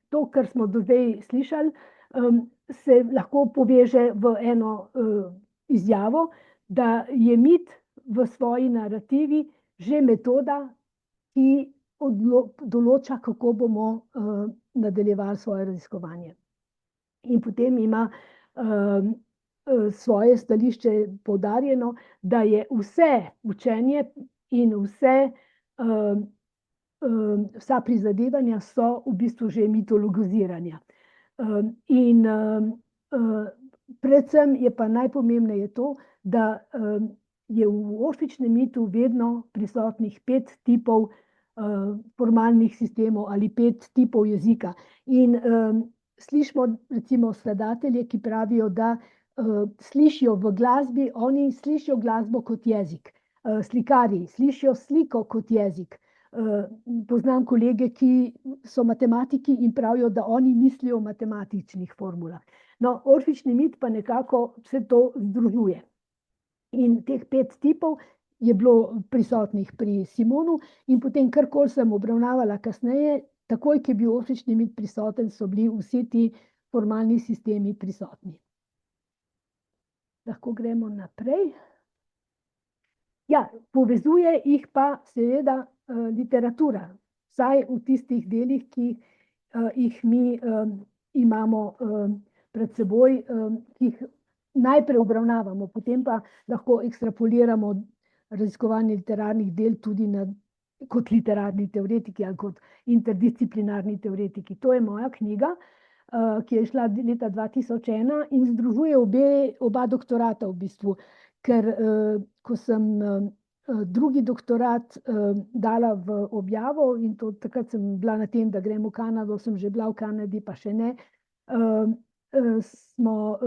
to, kar smo do zdaj slišali, se lahko poveže v eno izjavo, da je mit v svoji narativi že metoda, ki določa, kako bomo nadaljevali svoje raziskovanje. In potem ima svoje stališče poudarjeno, da je vse učenje in vsa prizadevanja so v bistvu že mitologiziranja. In predvsem je pa najpomembneje to, da je v orfičnem mitu vedno prisotnih 5 tipov formalnih sistemov ali 5 tipov jezika. In slišimo recimo skladatelje, ki pravijo, da slišijo v glasbi, oni slišijo glasbo kot jezik. Slikarji slišijo sliko kot jezik. Poznam kolege, ki so matematiki in pravijo, da oni mislijo o matematičnih formulah. No, orfični mit pa nekako vse to združuje. In teh 5 tipov je bilo prisotnih pri Simonu in potem, karkoli sem obravnavala kasneje, takoj, ko je bil orfični mit prisoten, so bili vsi ti formalni sistemi prisotni. Lahko gremo naprej. Ja, povezuje jih pa seveda literatura, vsaj v tistih delih, ki jih mi imamo pred seboj, ki jih najprej obravnavamo, potem pa lahko ekstrapoliramo raziskovanje literarnih del tudi kot literarni teoretiki ali kot interdisciplinarni teoretiki. To je moja knjiga, ki je šla leta 2001 in združuje oba doktorata v bistvu, ker ko sem drugi doktorat dala v objavo in to takrat sem bila na tem, da grem v Kanado, sem že bila v Kanadi, pa še ne, smo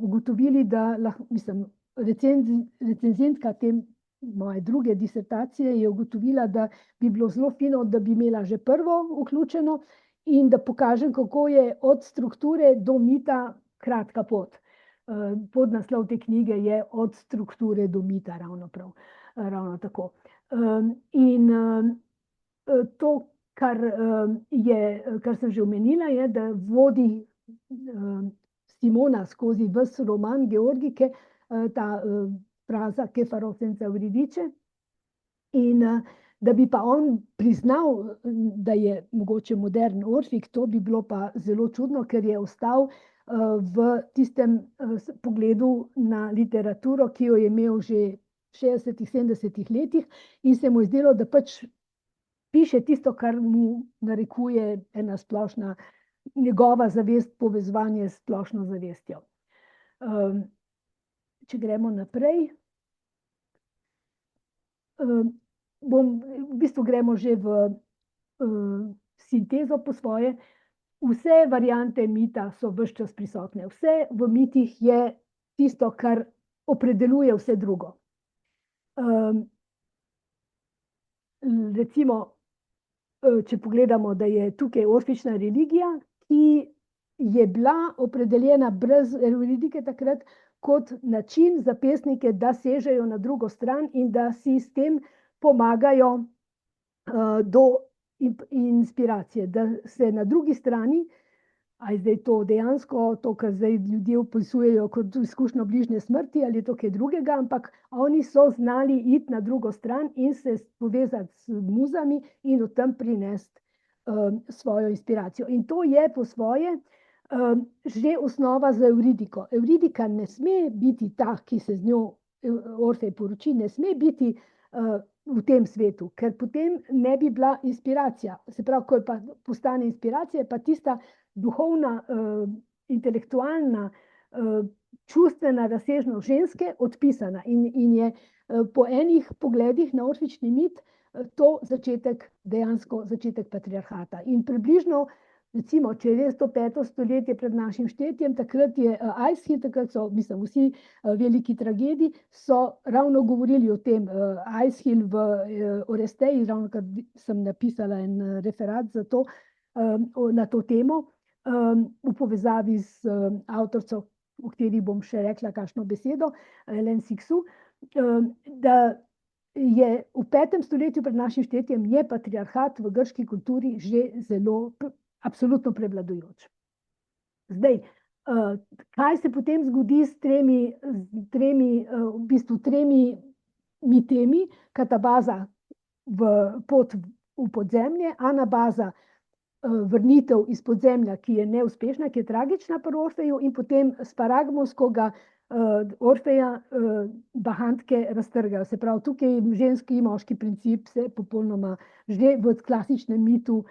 ugotovili, da recenzentka te moje druge disertacije je ugotovila, da bi bilo zelo fino, da bi imela že prvo vključeno in da pokažem, kako je od strukture do mita kratka pot. Podnaslov te knjige je Od strukture do mita, ravno tako. In to, kar sem že omenila, je, da vodi Simona skozi ves roman Georgike, ta fraza Kefarov senza Euridice, in da bi pa on priznal, da je mogoče modern Orfik, to bi bilo pa zelo čudno, ker je ostal v tistem pogledu na literaturo, ki jo je imel že v 60-ih, 70-ih letih in se mu je zdelo, da pač piše tisto, kar mu narekuje ena splošna njegova zavest, povezovanje s splošno zavestjo. Če gremo naprej, v bistvu gremo že v sintezo po svoje. Vse variante mita so ves čas prisotne. Vse v mitih je tisto, kar opredeljuje vse drugo. Recimo, če pogledamo, da je tukaj orfična religija, ki je bila opredeljena brez Euridike takrat kot način za pesnike, da sežejo na drugo stran in da si s tem pomagajo do inspiracije, da se na drugi strani, ali zdaj to dejansko, to, kar zdaj ljudje opisujejo kot izkušnjo bližnje smrti, ali je to kaj drugega, ampak oni so znali iti na drugo stran in se povezati s muzami in v tem prinesti svojo inspiracijo. In to je po svoje že osnova za Euridiko. Euridika ne sme biti ta, ki se z njo Orfej poroči, ne sme biti v tem svetu, ker potem ne bi bila inspiracija. Se pravi, ko je pa postane inspiracija, pa tista duhovna, intelektualna, čustvena razsežnost ženske odpisana in je po enih pogledih na orfični mit to dejansko začetek patriarhata. In približno, recimo, če je res to 5. stoletje pred našim štetjem, takrat je Aeschyl, takrat so, mislim, vsi veliki tragediji so ravno govorili o tem. Aeschyl v Oresteji, ravno kar sem napisala en referat za to, na to temo, v povezavi z avtorico, o kateri bom še rekla kakšno besedo, Hélène Cixous, da je v 5. stoletju pred našim štetjem je patriarhat v grški kulturi že zelo absolutno prevladujoč. Zdaj, kaj se potem zgodi s tremi mitemi, Katabaza pot v podzemlje, Anabaza vrnitev iz podzemlja, ki je neuspešna, ki je tragična pri Orfeju, in potem Sparagmos, ko ga Orfeja bahantke raztrgajo. Se pravi, tukaj ženski in moški princip se popolnoma že v klasičnem mitu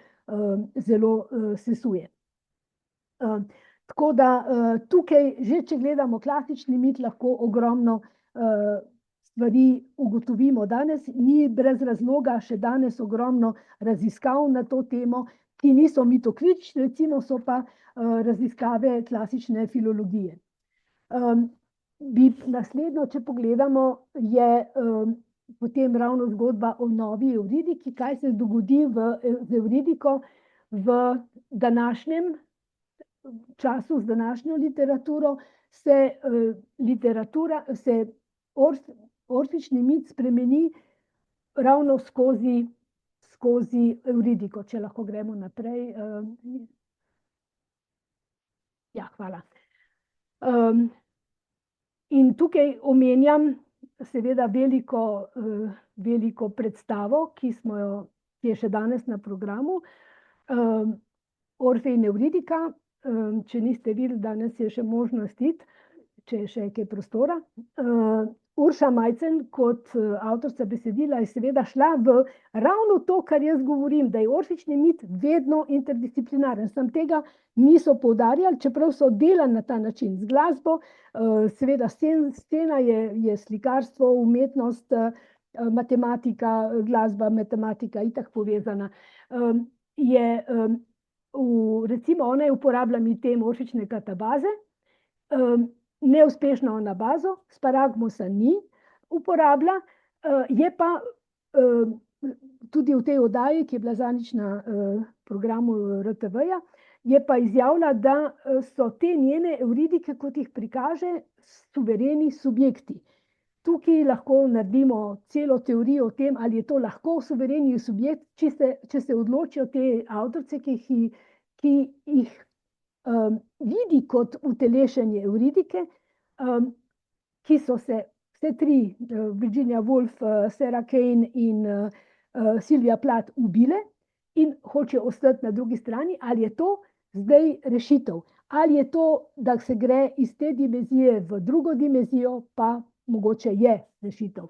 zelo sesuje. Tako da tukaj, že če gledamo klasični mit, lahko ogromno stvari ugotovimo. Danes ni brez razloga še danes ogromno raziskav na to temo, ki niso mitokritične, recimo so pa raziskave klasične filologije. Naslednjo, če pogledamo, je potem ravno zgodba o novi Evridiki, kaj se dogodi z Evridiko v današnjem času, z današnjo literaturo, se orfični mit spremeni ravno skozi Evridiko, če lahko gremo naprej. Ja, hvala. In tukaj omenjam seveda veliko predstavo, ki je še danes na programu, Orfej in Evridika. Če niste videli, danes je še možnost iti, če je še kaj prostora. Urša Majcen kot avtorica besedila je seveda šla v ravno to, kar jaz govorim, da je orfični mit vedno interdisciplinaren. Sam tega niso poudarjali, čeprav so delali na ta način z glasbo. Seveda scena je slikarstvo, umetnost, matematika, glasba, matematika itak povezana. Recimo ona je uporabila mitem orfične katabaze, neuspešno Anabazo, Sparagmosa ni uporabila, je pa tudi v tej oddaji, ki je bila zadnjič na programu RTV-ja, je pa izjavila, da so te njene Evridike, kot jih prikaže, suvereni subjekti. Tukaj lahko naredimo celo teorijo o tem, ali je to lahko suvereni subjekt, če se odločijo te avtorice, ki jih vidi kot utelešenje Evridike, ki so se vse tri, Virginia Woolf, Sarah Kane in Sylvia Plath, ubile in hočejo ostati na drugi strani. Ali je to zdaj rešitev? Ali je to, da se gre iz te dimenzije v drugo dimenzijo, pa mogoče je rešitev.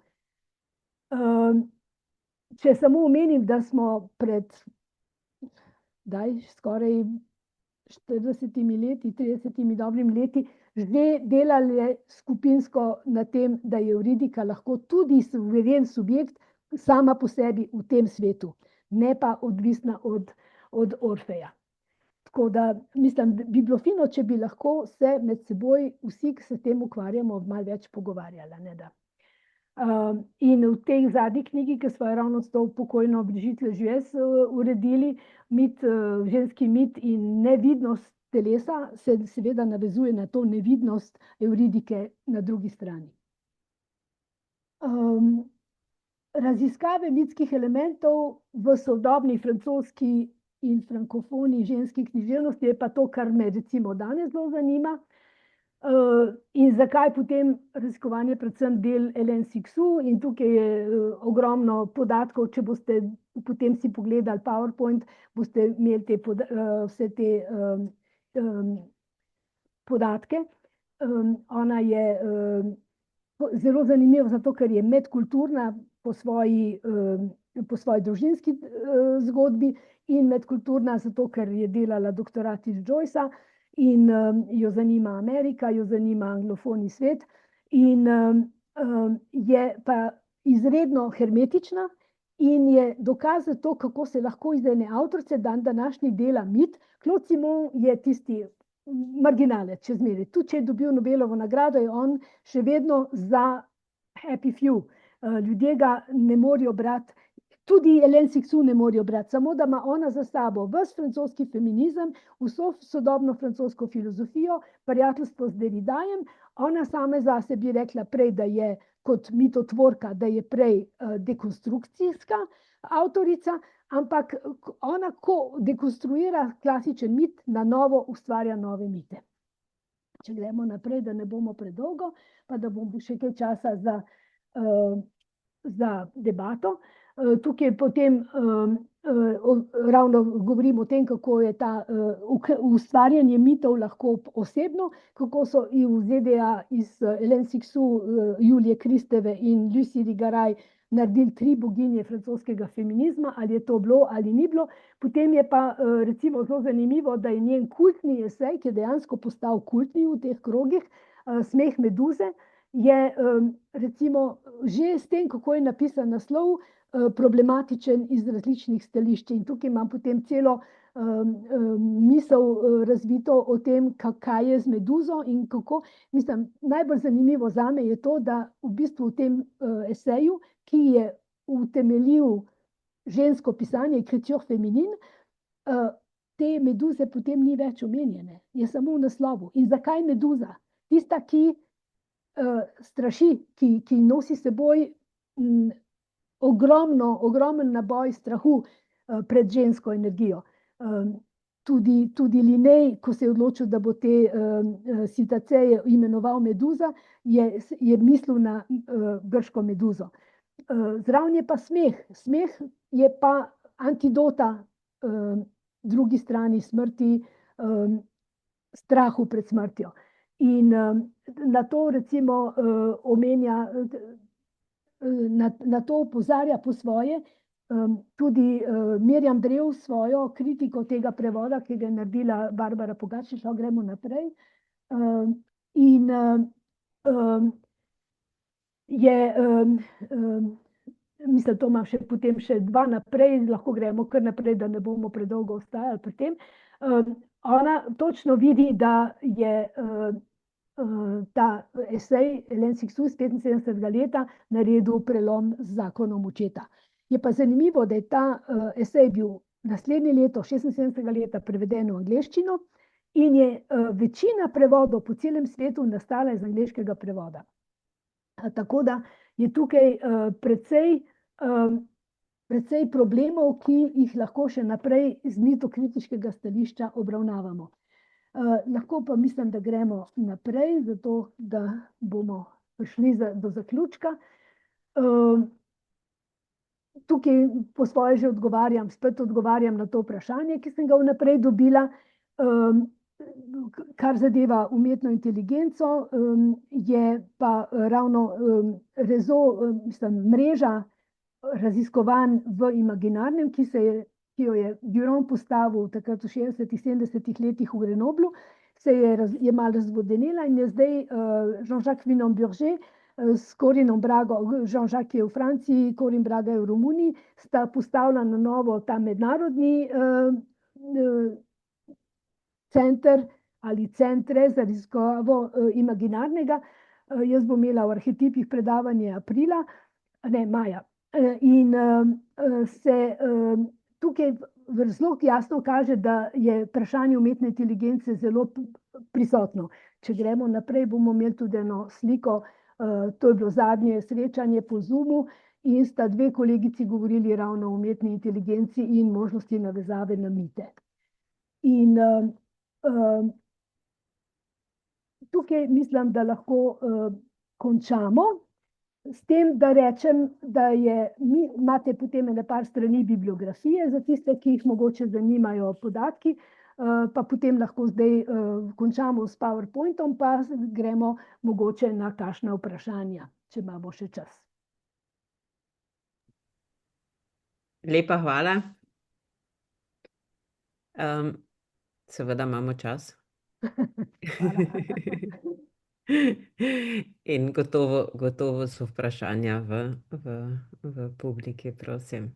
Če samo omenim, da smo pred skoraj 40 leti, 30 dobrimi leti že delali skupinsko na tem, da je Evridika lahko tudi suveren subjekt sama po sebi v tem svetu, ne pa odvisna od Orfeja. Tako da mislim, da bi bilo fino, če bi lahko se med seboj vsi, ki se s tem ukvarjamo, malo več pogovarjali. Ne, da. In v tej zadnji knjigi, ki smo jo ravno s to pokojno Brigitte Lajoie uredili, ženski mit in nevidnost telesa, se seveda navezuje na to nevidnost Evridike na drugi strani. Raziskave mitskih elementov v sodobni francoski in frankofoni ženski književnosti je pa to, kar me recimo danes zelo zanima. In zakaj potem raziskovanje predvsem del Hélène Cixous, in tukaj je ogromno podatkov, če boste potem si pogledali PowerPoint, boste imeli vse te podatke. Ona je zelo zanimiva zato, ker je medkulturna po svoji družinski zgodbi in medkulturna zato, ker je delala doktorat iz Joycea in jo zanima Amerika, jo zanima anglofoni svet in je pa izredno hermetična in je dokaz za to, kako se lahko iz ene avtorice današnji dela mit. Claude Simon je tisti marginalec, če zmeri. Tudi če je dobil Nobelovo nagrado, je on še vedno za happy few. Ljudje ga ne morejo brati. tudi Hélène Cixous ne morejo brati, samo da ima ona za sabo ves francoski feminizem, vso sodobno francosko filozofijo, prijateljstvo z Derridajem. Ona sama zase bi rekla prej, da je kot mitotvorka, da je prej dekonstrukcijska avtorica, ampak ona, ko dekonstruira klasičen mit, na novo ustvarja nove mite. Če gremo naprej, da ne bomo predolgo, pa da bomo še kaj časa za debato. Tukaj potem ravno govorim o tem, kako je ta ustvarjanje mitov lahko osebno, kako so v ZDA iz Hélène Cixous, Julije Kristeve in Lucie Irigaray naredili 3 boginje francoskega feminizma, ali je to bilo ali ni bilo. Potem je pa recimo zelo zanimivo, da je njen kultni esej, ki je dejansko postal kultni v teh krogih, Smeh Meduze, je recimo že s tem, kako je napisan naslov, problematičen iz različnih stališč. In tukaj imam potem celo misel razvito o tem, kaj je z meduzo in kako. Mislim, najbolj zanimivo zame je to, da v bistvu v tem eseju, ki je utemeljil žensko pisanje, écriture féminine, te meduze potem ni več omenjene, je samo v naslovu. In zakaj meduza? Tista, ki straši, ki nosi seboj ogromen naboj strahu pred žensko energijo. Tudi Linej, ko se je odločil, da bo te Citaceje imenoval meduza, je mislil na grško meduzo. Zraven je pa smeh. Smeh je pa antidota drugi strani smrti, strahu pred smrtjo. In na to recimo omenja, na to opozarja po svoje tudi Mirjam Drev svojo kritiko tega prevoda, ki ga je naredila Barbara Pogačnik. Gremo naprej. In je, mislim, to imam potem še 2 naprej, lahko gremo kar naprej, da ne bomo predolgo ostajali pri tem. Ona točno vidi, da je ta esej Hélène Cixous 75. leta naredil prelom z Zakonom očeta. Je pa zanimivo, da je ta esej bil naslednje leto, 76. leta, preveden v angleščino in je večina prevodov po celem svetu nastala iz angleškega prevoda. Tako da je tukaj precej problemov, ki jih lahko še naprej z mitokritiškega stališča obravnavamo. Lahko pa mislim, da gremo naprej, zato da bomo prišli do zaključka. Tukaj po svoje že spet odgovarjam na to vprašanje, ki sem ga vnaprej dobila. Kar zadeva umetno inteligenco, je pa ravno mreža raziskovanj v imaginarnem, ki jo je Duron postavil takrat v 60., 70. letih v Grenoblu, je malo razvodenela in je zdaj Jean-Jacques Vinon-Bourget s Corinom Brago, Jean-Jacques je v Franciji, Corin Braga je v Romuniji, sta postavila na novo ta mednarodni center ali centre za raziskavo imaginarnega. Jaz bom imela v arhetipih predavanje maja. In se tukaj zelo jasno kaže, da je vprašanje umetne inteligence zelo prisotno. Če gremo naprej, bomo imeli tudi eno sliko, to je bilo zadnje srečanje po Zoomu in sta 2 kolegici govorili ravno o umetni inteligenci in možnosti navezave na mite. In tukaj mislim, da lahko končamo s tem, da rečem, da imate potem ene par strani bibliografije za tiste, ki jih mogoče zanimajo podatki, pa potem lahko zdaj končamo s PowerPointom, pa gremo mogoče na kakšna vprašanja, če imamo še čas. Lepa hvala. Seveda imamo čas. In gotovo so vprašanja v publiki, prosim.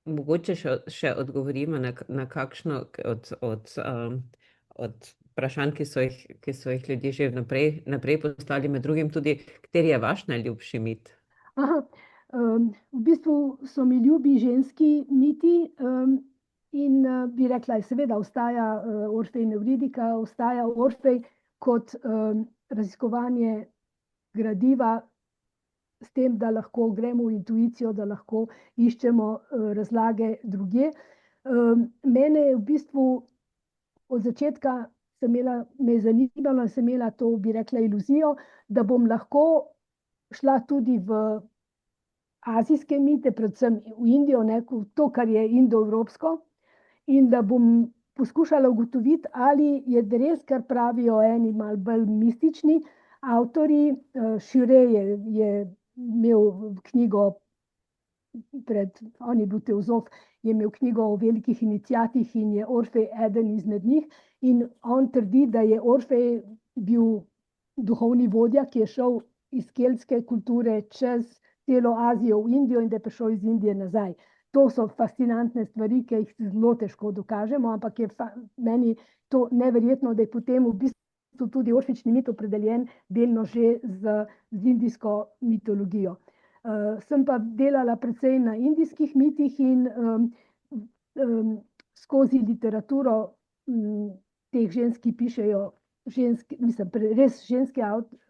Mogoče še odgovorimo na kakšno od vprašanj, ki so jih ljudje že naprej poslali, med drugim tudi, kateri je vaš najljubši mit? Aha, v bistvu so mi ljubi ženski miti, in bi rekla, seveda ostaja Orfej in Evridika, ostaja Orfej kot raziskovanje gradiva, s tem, da lahko gremo v intuicijo, da lahko iščemo razlage drugje. Mene je v bistvu od začetka me je zanimalo in sem imela to, bi rekla, iluzijo, da bom lahko šla tudi v azijske mite, predvsem v Indijo, to, kar je indoevropsko, in da bom poskušala ugotoviti, ali je res, kar pravijo eni malo bolj mistični avtorji. Šire je imel knjigo on je bil teozof, je imel knjigo o velikih iniciatih in je Orfej eden izmed njih. In on trdi, da je Orfej bil duhovni vodja, ki je šel iz keltske kulture čez celo Azijo v Indijo in da je prišel iz Indije nazaj. To so fascinantne stvari, ki jih zelo težko dokažemo, ampak je meni to neverjetno, da je potem v bistvu tudi orfični mit opredeljen delno že z indijsko mitologijo. Sem pa delala precej na indijskih mitih in skozi literaturo teh žensk, ki pišejo, res ženske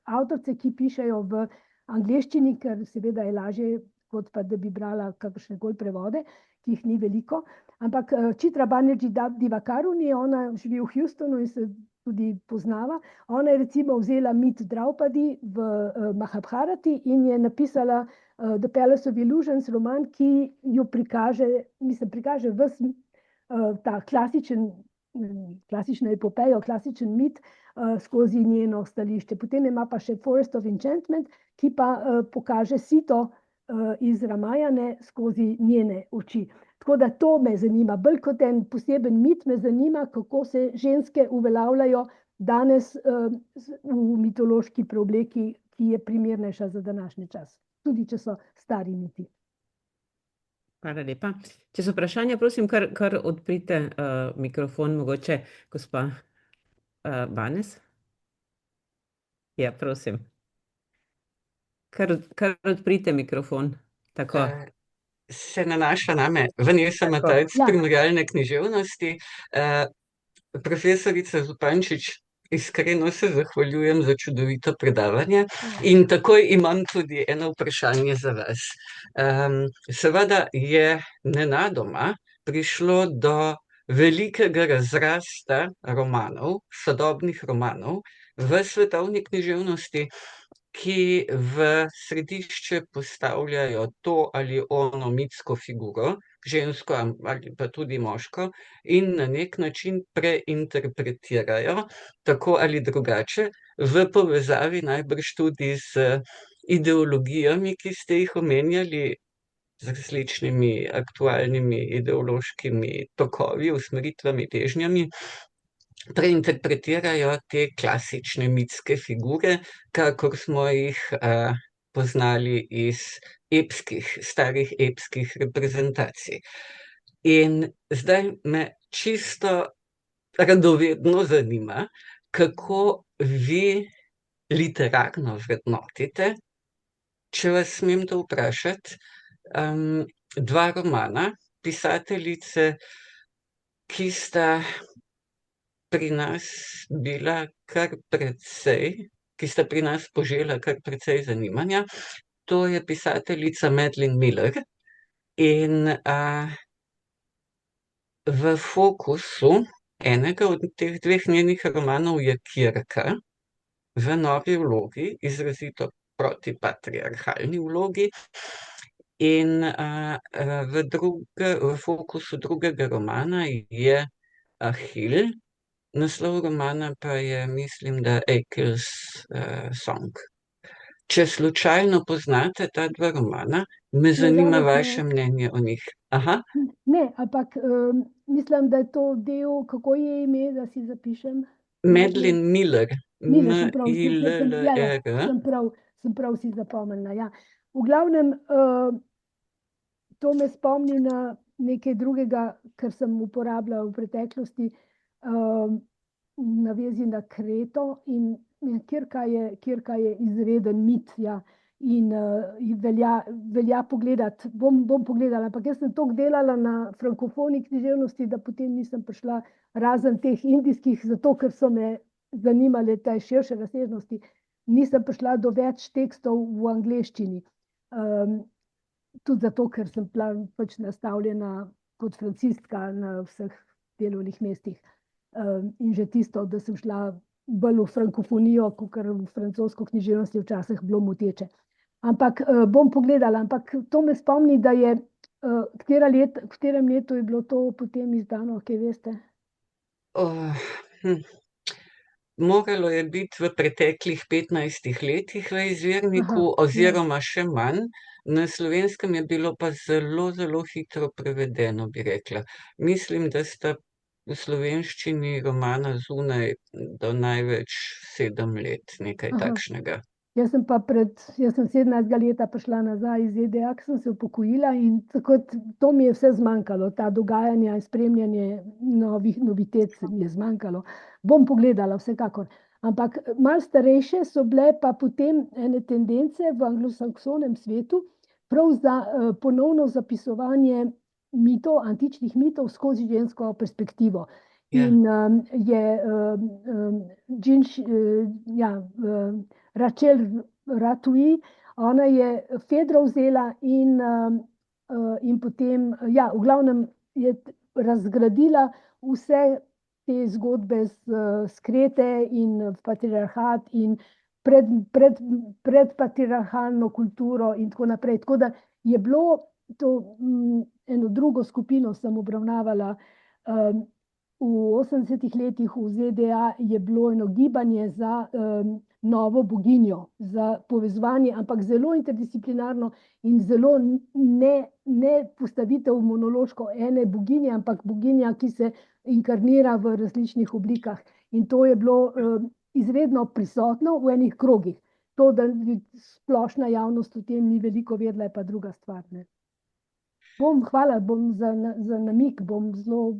avtorice, ki pišejo v angleščini, ker seveda je lažje, kot pa da bi brala kakršnekoli prevode, ki jih ni veliko. Ampak Chitra Banerjee Divakaruni, ona živi v Houstonu in se tudi poznava. Ona je recimo vzela mit Draupadi v Mahabharati in je napisala The Palace of Illusions roman, ki jo prikaže ves ta klasično epopejo, klasičen mit skozi njeno stališče. Potem ima pa še Forest of Enchantment, ki pa pokaže Sito iz Ramajane skozi njene oči. Tako da to me zanima, bolj kot en poseben mit me zanima, kako se ženske uveljavljajo danes v mitološki preobleki, ki je primernejša za današnji čas, tudi če so stari miti. Hvala lepa. Če so vprašanja, prosim, kar odprite mikrofon, mogoče gospa Banes. Ja, prosim. Kar odprite mikrofon. Tako. Se nanaša name. Vanessa Tako. Matajc, Ja. primerjalne književnosti. Profesorica Zupančič, iskreno se zahvaljujem za čudovito predavanje in takoj imam tudi eno vprašanje za vas. Seveda je nenadoma prišlo do velikega razrasta romanov, sodobnih romanov v svetovni književnosti, ki v središče postavljajo to ali ono mitsko figuro, žensko ali pa tudi moško, in na nek način preinterpretirajo tako ali drugače, v povezavi najbrž tudi z ideologijami, ki ste jih omenjali, z različnimi aktualnimi ideološkimi tokovi, usmeritvami, težnjami. Preinterpretirajo te klasične mitske figure, kakor smo jih poznali iz starih epskih reprezentacij. In zdaj me čisto radovedno zanima, kako vi literarno vrednotite, če vas smem to vprašati, dva romana pisateljice, ki sta pri nas bila kar precej, ki sta pri nas požela kar precej zanimanja. To je pisateljica Madeline Miller in v fokusu enega od teh dveh njenih romanov je Kirka v novi vlogi, izrazito protipatriarhalni vlogi, in v fokusu drugega romana je Ahil. Naslov romana pa je, mislim, da Achilles Song. Če slučajno poznate ta dva romana, me zanima vaše mnenje o njih. Aha. Ne, ampak mislim, da je to del, kako je ime, da si zapišem? Madeline Miller. M-I-L-L-E-R. Sem prav si zapomnila, ja. V glavnem, to me spomni na nekaj drugega, kar sem uporabljala v preteklosti. navezi na Kreto in Kirka je izreden mit, ja. In velja pogledati, bom pogledala, ampak jaz sem toliko delala na frankofoni književnosti, da potem nisem prišla razen teh indijskih, zato ker so me zanimale te širše razsežnosti, nisem prišla do več tekstov v angleščini. Tudi zato, ker sem bila pač nastavljena kot francistka na vseh delovnih mestih. In že tisto, da sem šla bolj v frankofonijo, kot v francosko književnost, je včasih bilo moteče. Ampak bom pogledala, ampak to me spomni, da je, v katerem letu je bilo to potem izdano, kaj veste? Moralo je biti v preteklih 15 letih v izvirniku, oziroma še manj. Na Slovenskem je bilo pa zelo, zelo hitro prevedeno, bi rekla. Mislim, da sta v slovenščini romana zunaj do največ 7 let, nekaj takšnega. Jaz sem 17 leta prišla nazaj iz ZDA, ko sem se upokojila in tako to mi je vse zmanjkalo, ta dogajanja in spremljanje novitet mi je zmanjkalo. Bom pogledala vsekakor. Ampak malo starejše so bile pa potem ene tendence v anglosaksonskem svetu, prav za ponovno zapisovanje mitov, antičnih mitov skozi žensko perspektivo. In je Rachel Ratui, ona je Fedro vzela in potem, v glavnem je razgradila vse te zgodbe z Krete in patriarhat in pred patriarhalno kulturo in tako naprej. Tako da je bilo to, eno drugo skupino sem obravnavala, v 80 letih v ZDA je bilo eno gibanje za novo boginjo, za povezovanje, ampak zelo interdisciplinarno in zelo ne postavitev monološko ene boginje, ampak boginja, ki se inkarnira v različnih oblikah. In to je bilo izredno prisotno v enih krogih. To, da splošna javnost o tem ni veliko vedela, je pa druga stvar, ne. Hvala za namig, bom zelo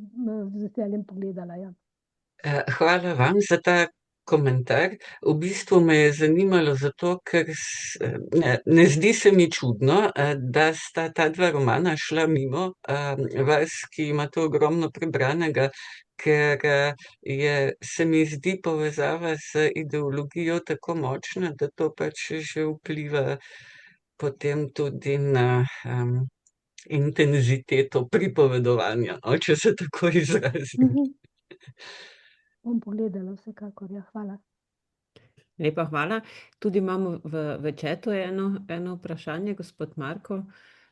z veseljem pogledala, ja. Hvala vam za ta komentar. V bistvu me je zanimalo zato, ker ne zdi se mi čudno, da sta ta dva romana šla mimo vas, ki imate ogromno prebranega, ker se mi zdi povezava z ideologijo tako močna, da to pač že vpliva potem tudi na intenziteto pripovedovanja, če se tako izrazim. Bom pogledala vsekakor, ja, hvala. Lepa hvala. Tudi imamo v chatu eno vprašanje, gospod Marko.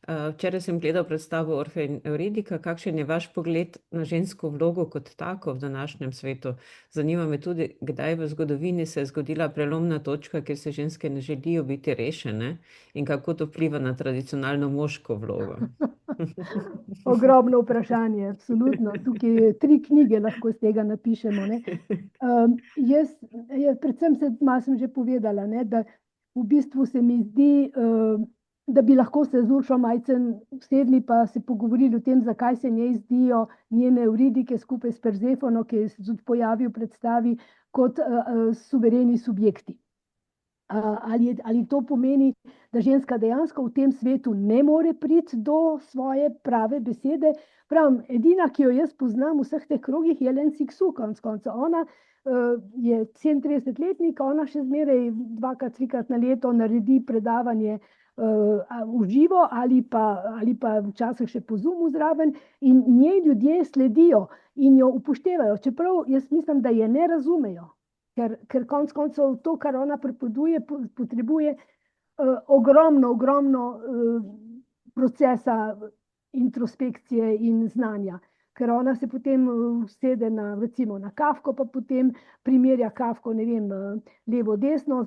Včeraj sem gledal predstavo Orfej in Evridika. Kakšen je vaš pogled na žensko vlogo kot tako v današnjem svetu? Zanima me tudi, kdaj v zgodovini se je zgodila prelomna točka, kjer se ženske ne želijo biti rešene in kako to vpliva na tradicionalno moško vlogo? Ogromno vprašanje, absolutno. Tukaj 3 knjige lahko iz tega napišemo, ne. Predvsem malo sem že povedala, ne, da v bistvu se mi zdi, da bi lahko se z Uršo Majcen usedli pa se pogovorili o tem, zakaj se njej zdijo njene Evridike skupaj s Perzefono, ki se tudi pojavi v predstavi, kot suvereni subjekti. Ali to pomeni, da ženska dejansko v tem svetu ne more priti do svoje prave besede? Pravim, edina, ki jo jaz poznam v vseh teh krogih, je Len Sixu, konec koncev. Ona je 37-letnik, ona še zmeraj 2-3 na leto naredi predavanje v živo ali pa včasih še po Zoomu zraven in njej ljudje sledijo in jo upoštevajo, čeprav jaz mislim, da je ne razumejo. Ker konec koncev to, kar ona pripoveduje, potrebuje ogromno procesa introspekcije in znanja. Ker ona se potem usede recimo na Kafko, pa potem primerja Kafko, ne vem, levo, desno,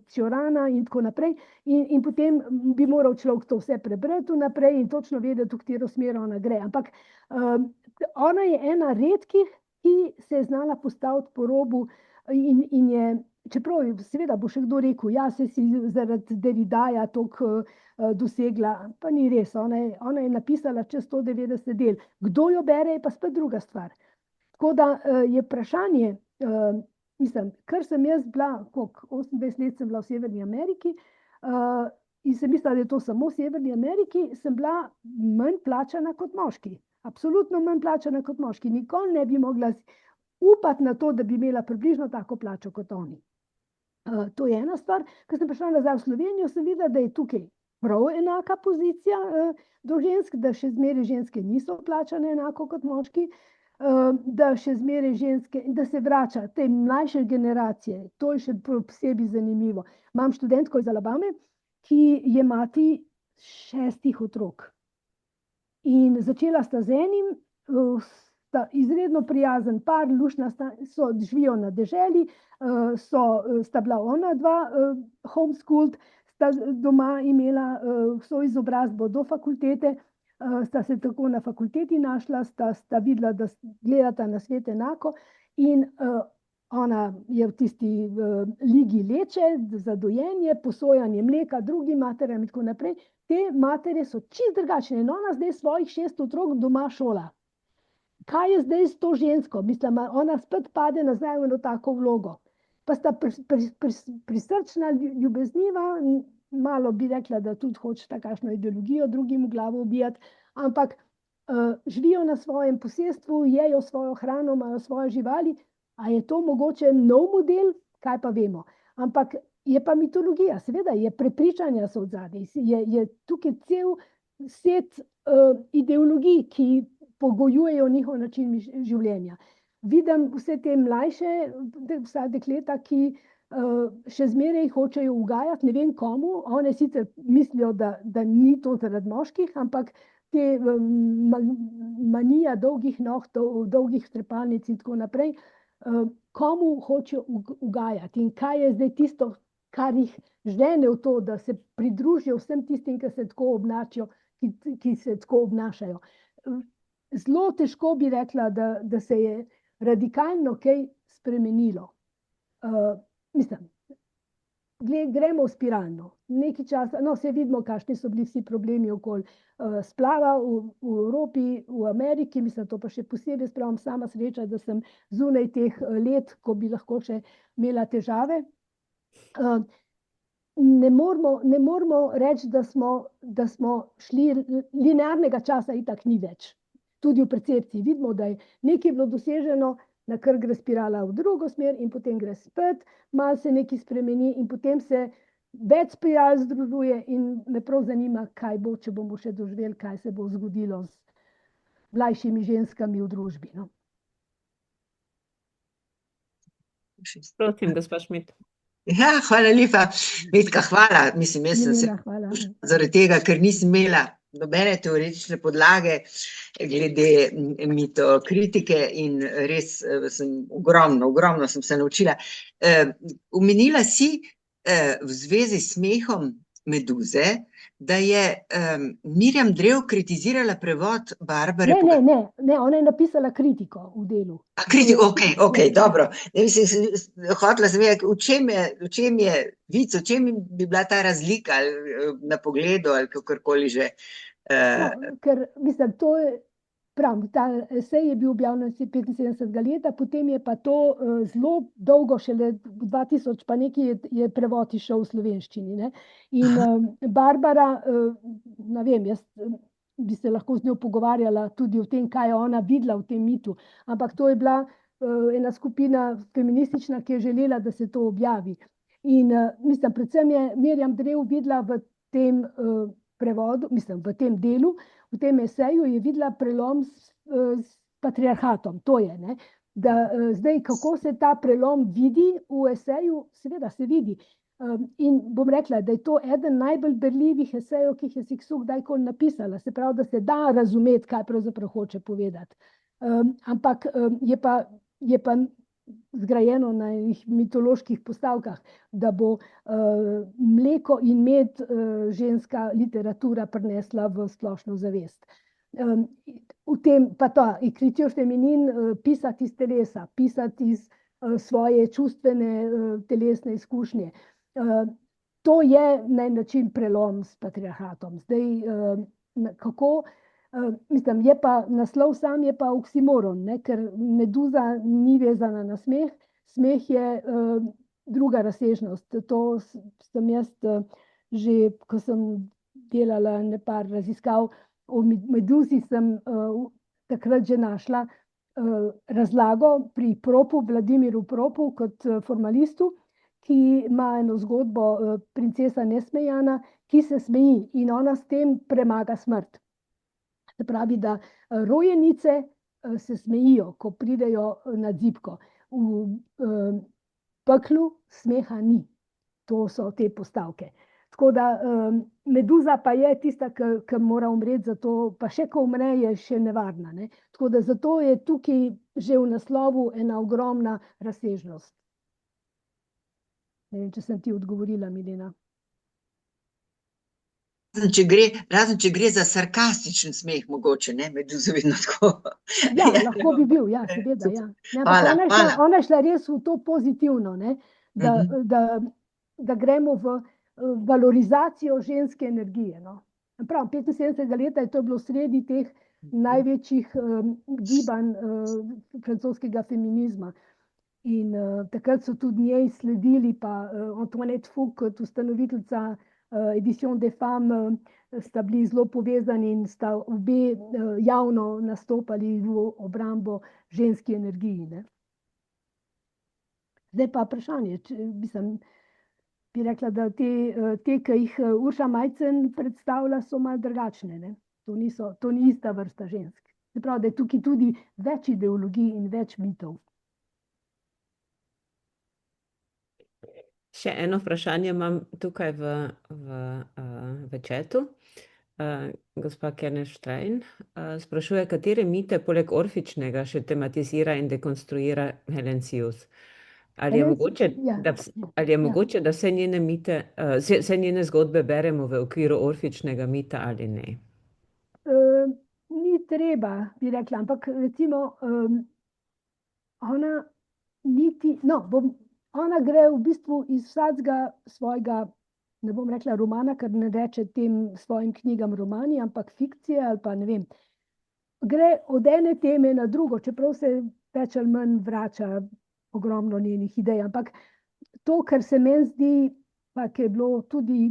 Ciorana in tako naprej. In potem bi moral človek to vse prebrati vnaprej in točno vedeti, v katero smer ona gre. Ampak ona je ena redkih, ki se je znala postaviti po robu in je, čeprav seveda bo še kdo rekel, ja, se si zaradi Derridaja toliko dosegla, pa ni res, ona je napisala čez 190 del. Kdo jo bere, je pa spet druga stvar. Tako da je vprašanje, Mislim, ker sem jaz bila, 28 let sem bila v Severni Ameriki, in sem mislila, da je to samo v Severni Ameriki, sem bila manj plačana kot moški. Absolutno manj plačana kot moški. Nikoli ne bi mogla upati na to, da bi imela približno tako plačo kot oni. To je ena stvar. Ko sem prišla nazaj v Slovenijo, sem videla, da je tukaj prav enaka pozicija do žensk, da še zmeraj ženske niso plačane enako kot moški, da še zmeraj ženske, da se vrača te mlajše generacije. To je še posebej zanimivo. Imam študentko iz Alabame, ki je mati 6 otrok. In začela sta z enim, sta izredno prijazen par, luštna živijo na deželi, sta bila ona dva homeschooled, sta doma imela vso izobrazbo do fakultete, sta se tako na fakulteti našla, sta videla, da gledata na svet enako in ona je v tisti ligi leče za dojenje, posojanje mleka drugim materam in tako naprej. Te matere so čisto drugačne in ona zdaj svojih 6 otrok doma šola. Kaj je zdaj s to žensko? Mislim, ona spet pade nazaj v eno tako vlogo. Pa sta prisrčna, ljubezniva, malo bi rekla, da tudi hočeta kakšno ideologijo drugim v glavo ubijati, ampak živijo na svojem posestvu, jejo svojo hrano, imajo svoje živali. A je to mogoče nov model? Kaj pa vemo. Ampak je pa mitologija, seveda je prepričanja so odzadaj. Je tukaj cel set ideologij, ki pogojujejo njihov način življenja. Vidim vse te mlajše, vsa dekleta, ki še zmeraj hočejo ugajati, ne vem komu, one sicer mislijo, da ni to zaradi moških, ampak te manija dolgih nog, dolgih trepalnic in tako naprej, komu hočejo ugajati in kaj je zdaj tisto, kar jih žene v to, da se pridružijo vsem tistim, ki se tako obnašajo, ki se tako obnašajo. Zelo težko bi rekla, da se je radikalno kaj spremenilo. Mislim, gremo v spiralno. Nekaj časa, se vidimo, kakšni so bili vsi problemi okoli splava v Evropi, v Ameriki, mislim, to pa še posebej spravim sama sreča, da sem zunaj teh let, ko bi lahko še imela težave. Ne moramo reči, da smo šli, linearnega časa itak ni več. Tudi v percepciji vidimo, da je nekaj bilo doseženo, na kar gre spirala v drugo smer in potem gre spet, malo se nekaj spremeni in potem se več spiral združuje in me prav zanima, kaj bo, če bomo še doživeli, kaj se bo zgodilo z mlajšimi ženskami v družbi. No? Prosim, gospa Šmit. Ja, hvala lepa. Metka, hvala. Mislim, jaz sem se zaradi tega, ker nisem imela nobene teoretične podlage glede mitokritike in res sem ogromno sem se naučila. Omenila si v zvezi s smehom Meduze, da je Mirjam Drev kritizirala prevod Barbare. Ne, ona je napisala kritiko v delu. Kritiko, okej, dobro. Hotela sem vedeti, v čem je vic, v čem bi bila ta razlika na pogledu ali kakorkoli že. Ker, mislim, to je prav, ta esej je bil objavljen 75. leta, potem je pa to zelo dolgo, šele 2000 pa nekaj je prevod išel v slovenščini. Ne? In Barbara, ne vem, jaz bi se lahko z njo pogovarjala tudi o tem, kaj je ona videla v tem mitu, ampak to je bila ena skupina feministična, ki je želela, da se to objavi. In mislim, predvsem je Mirjam Drev videla v tem prevodu, mislim, v tem delu, v tem eseju je videla prelom s patriarhatom. To je, ne? Da zdaj, kako se ta prelom vidi v eseju, seveda se vidi. In bom rekla, da je to eden najbolj berljivih esejev, ki jih je Siksu kdajkoli napisala. Se pravi, da se da razumeti, kaj pravzaprav hoče povedati. Ampak je pa zgrajeno na mitoloških postavkah, da bo mleko in med ženska literatura prinesla v splošno zavest. V tem pa ta écriture féminine, pisati iz telesa, pisati iz svoje čustvene telesne izkušnje. To je na način prelom s patriarhatom. Zdaj, kako mislim, je pa naslov sam je pa oksimoron, ne? Ker Meduza ni vezana na smeh, Smeh je druga razsežnost. To sem jaz že, ko sem delala nekaj raziskav o meduzi, sem takrat že našla razlago pri Propu, Vladimiru Propu kot formalistu, ki ima eno zgodbo princesa Nesmejana, ki se smeji in ona s tem premaga smrt. Se pravi, da rojenice se smejijo, ko pridejo na zibko. V peklu smeha ni. To so te postavke. Tako da meduza pa je tista, ki mora umreti, zato pa še ko umre, je še nevarna. Ne? Tako da zato je tukaj že v naslovu ena ogromna razsežnost. Ne vem, če sem ti odgovorila, Milena. Razen če gre za sarkastičen smeh, mogoče, ne, meduza vedno tako. Ja, lahko bi bil, ja, seveda, ja. Ne, ona je šla res v to pozitivno, ne, da gremo v valorizacijo ženske energije. No. Prav, 75. leta je to bilo sredi teh največjih gibanj francoskega feminizma. In takrat so tudi njej sledili, pa Antoinette Fouque kot ustanoviteljica Edition des Femmes sta bili zelo povezani in sta obe javno nastopali v obrambo ženski energiji. Ne. Zdaj pa vprašanje, bi rekla, da te, ki jih Urša Majcen predstavlja, so malo drugačne. Ne. To ni ista vrsta žensk. Se pravi, da je tukaj tudi več ideologij in več mitov. Še eno vprašanje imam tukaj v chatu. Gospa Kerneštrajn sprašuje, katere mite poleg orfičnega še tematizira in dekonstruira Helen Sius. Ali je mogoče, da vse njene mite, vse njene zgodbe beremo v okviru orfičnega mita ali ne? Ni treba, bi rekla, ampak recimo ona gre v bistvu iz vsakega svojega, ne bom rekla romana, ker ne reče tem svojim knjigam romani, ampak fikcije ali pa ne vem. Gre od ene teme na drugo, čeprav se več ali manj vrača ogromno njenih idej. Ampak to, kar se meni zdi, pa je bilo tudi,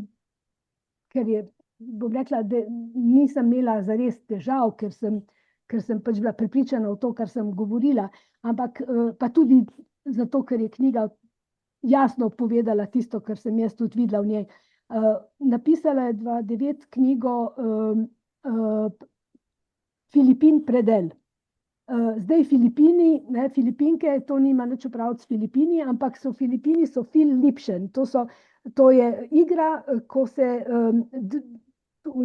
ker je, bom rekla, da nisem imela zares težav, ker sem pač bila prepričana v to, kar sem govorila, ampak pa tudi zato, ker je knjiga jasno povedala tisto, kar sem jaz tudi videla v njej. Napisala je 2009 knjigo Filipin predel. Zdaj Filipinke, to nima nič opraviti s Filipini, ampak Filipini so Fil Lipšen. To je igra, ko se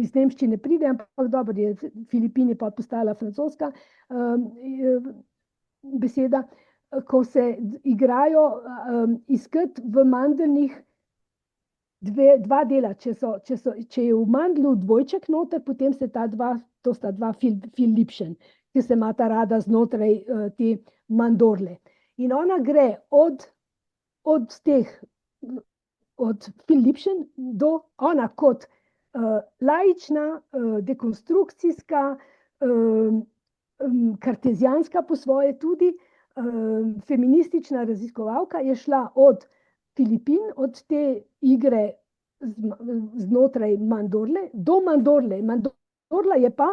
iz nemščine pride, ampak dobro je, Filipini pa postala francoska beseda, ko se igrajo iskati v mandeljnih dva dela. Če je v mandlju dvojček noter, potem to sta dva Fil Lipšen, ki se imata rada znotraj te mandorle. In ona gre od Fil Lipšen do ona kot laična, dekonstrukcijska, kartezijanska po svoje tudi, feministična raziskovalka je šla od Filipin, od te igre znotraj mandorle do mandorle. Mandorla je pa,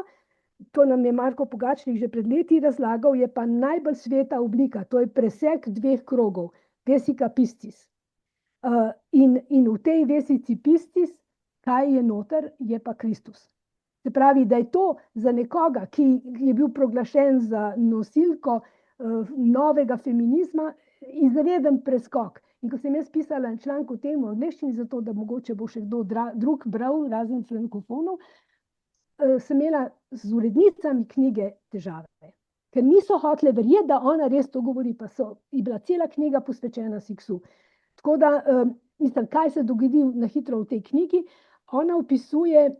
to nam je Marko Pogačnik že pred leti razlagal, je pa najbolj sveta oblika, to je presek dveh krogov, vesica piscis. In v tej vesici piscis, kaj je noter, je pa Kristus. Se pravi, da je to za nekoga, ki je bil proglašen za nosilko novega feminizma, izreden preskok. In ko sem jaz pisala članek o tem v angleščini, zato da mogoče bo še kdo drug bral, razen frankofonov, sem imela z urednicami knjige težave. Ker niso hotele verjeti, da ona res to govori, pa je bila cela knjiga posvečena seksu. Tako da, mislim, kaj se dogodi na hitro v tej knjigi, ona opisuje,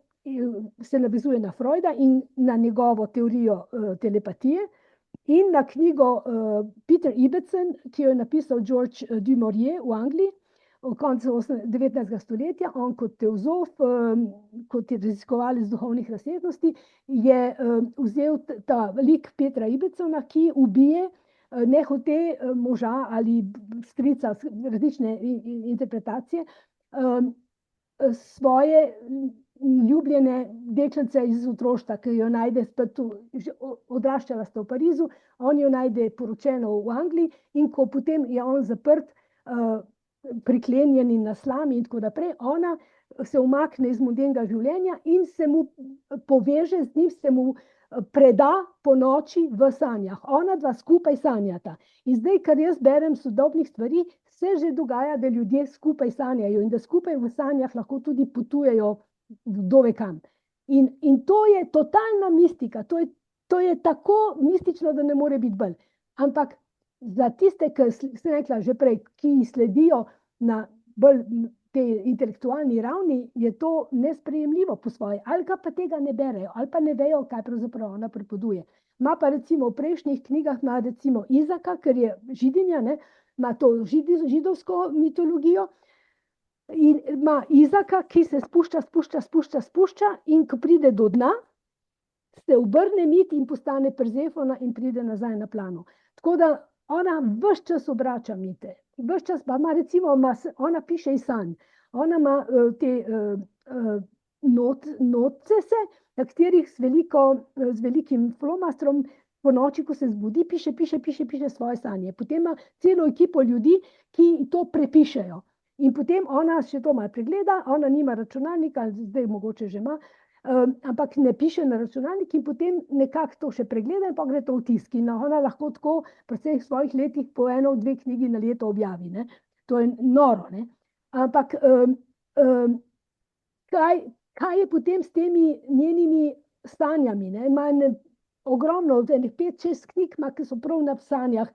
se navezuje na Freuda in na njegovo teorijo telepatije, in na knjigo Peter Ibbotson, ki jo je napisal George du Maurier v Angliji v koncu 19. stoletja. On kot teozof, kot je raziskovalec duhovnih razsežnosti, je vzel ta lik Petra Ibbotsona, ki ubije nehote moža ali strica, različne interpretacije, svoje ljubljene deklice iz otroštva, ki jo najde spet, odraščala sta v Parizu, on jo najde poročeno v Angliji in ko potem je on zaprt, priklenjen in na slami in tako naprej, ona se umakne iz modernega življenja in se mu poveže z njim, se mu preda po noči v sanjah. Ona dva skupaj sanjata. In zdaj, kar jaz berem sodobnih stvari, se že dogaja, da ljudje skupaj sanjajo in da skupaj v sanjah lahko tudi potujejo kdo ve kam. In to je totalna mistika, to je tako mistično, da ne more biti bolj. Ampak za tiste, ki sem rekla že prej, ki sledijo na bolj te intelektualni ravni, je to nesprejemljivo po svoje. Ali pa tega ne berejo, ali pa ne vejo, kaj pravzaprav ona pripoveduje. Ima pa recimo v prejšnjih knjigah, ima recimo Izaka, ker je Židinja, ne, ima to židovsko mitologijo, in ima Izaka, ki se spušča in ko pride do dna, se obrne mit in postane Persefona in pride nazaj na plano. Tako da ona ves čas obrača mite. Ves čas pa ima recimo, ona piše iz sanj. Ona ima te notce, na katerih z velikim flomastrom po noči, ko se zbudi, piše svoje sanje. Potem ima celo ekipo ljudi, ki to prepišejo. In potem ona še to malo pregleda, ona nima računalnika, zdaj mogoče že ima, ampak ne piše na računalnik in potem nekako to še pregleda in pa gre to v tisk. In ona lahko tako pri vseh svojih letih po 1-2 knjigi na leto objavi. Ne? To je noro. Ne? Ampak kaj je potem s temi njenimi sanjami? Ne? Ima ogromno, 5-6 knjig, ki so prav na sanjah,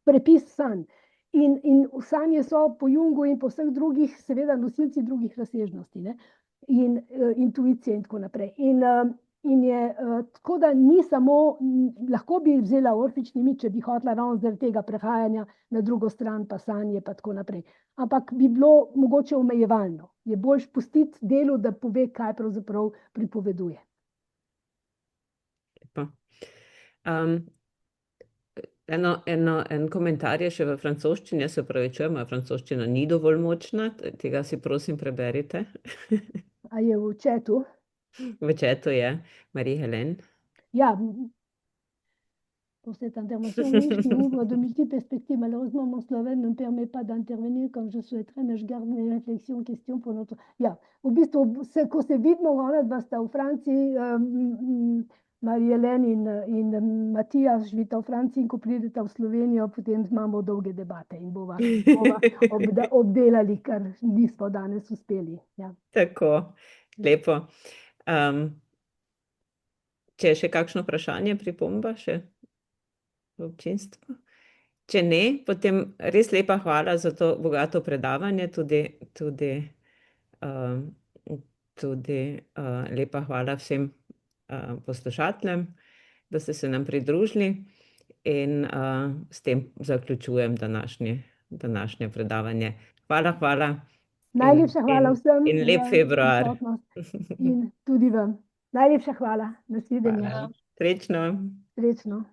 prepis sanj. In sanje so po Jungu in po vseh drugih, seveda nosilci drugih razsežnosti, ne? In intuicije in tako naprej. In je tako, da ni samo, lahko bi vzela orfični mit, če bi hotela ravno zaradi tega prehajanja na drugo stran, pa sanje, pa tako naprej. Ampak bi bilo mogoče omejevalno. Je boljš pustiti delu, da pove, kaj pravzaprav pripoveduje. Lepo. En komentar je še v francoščini, jaz se opravičujem, moja francoščina ni dovolj močna, tega si prosim preberite. A je v chatu? V chatu je Marie-Hélène. Ja, pour cette intervention, oui, qui ouvre de multiples perspectives. Malheureusement, mon slovène ne me permet pas d'intervenir comme je souhaiterais, mais je garde mes réflexions, questions pour notre... Ja, v bistvu, ko se vidimo, ona dva sta v Franciji, Marie-Hélène in Matijas živita v Franciji, in ko prideta v Slovenijo, potem imamo dolge debate in bova obdelali, kar nismo danes uspeli. Ja. Tako, lepo. Če je še kakšno vprašanje, pripomba še v občinstvu? Če ne, potem res lepa hvala za to bogato predavanje, tudi lepa hvala vsem poslušateljem, da ste se nam pridružili in s tem zaključujem današnje predavanje. Hvala. Najlepša hvala vsem. In lep februar. In tudi vam. Najlepša hvala. Nasvidenje. Srečno. Srečno.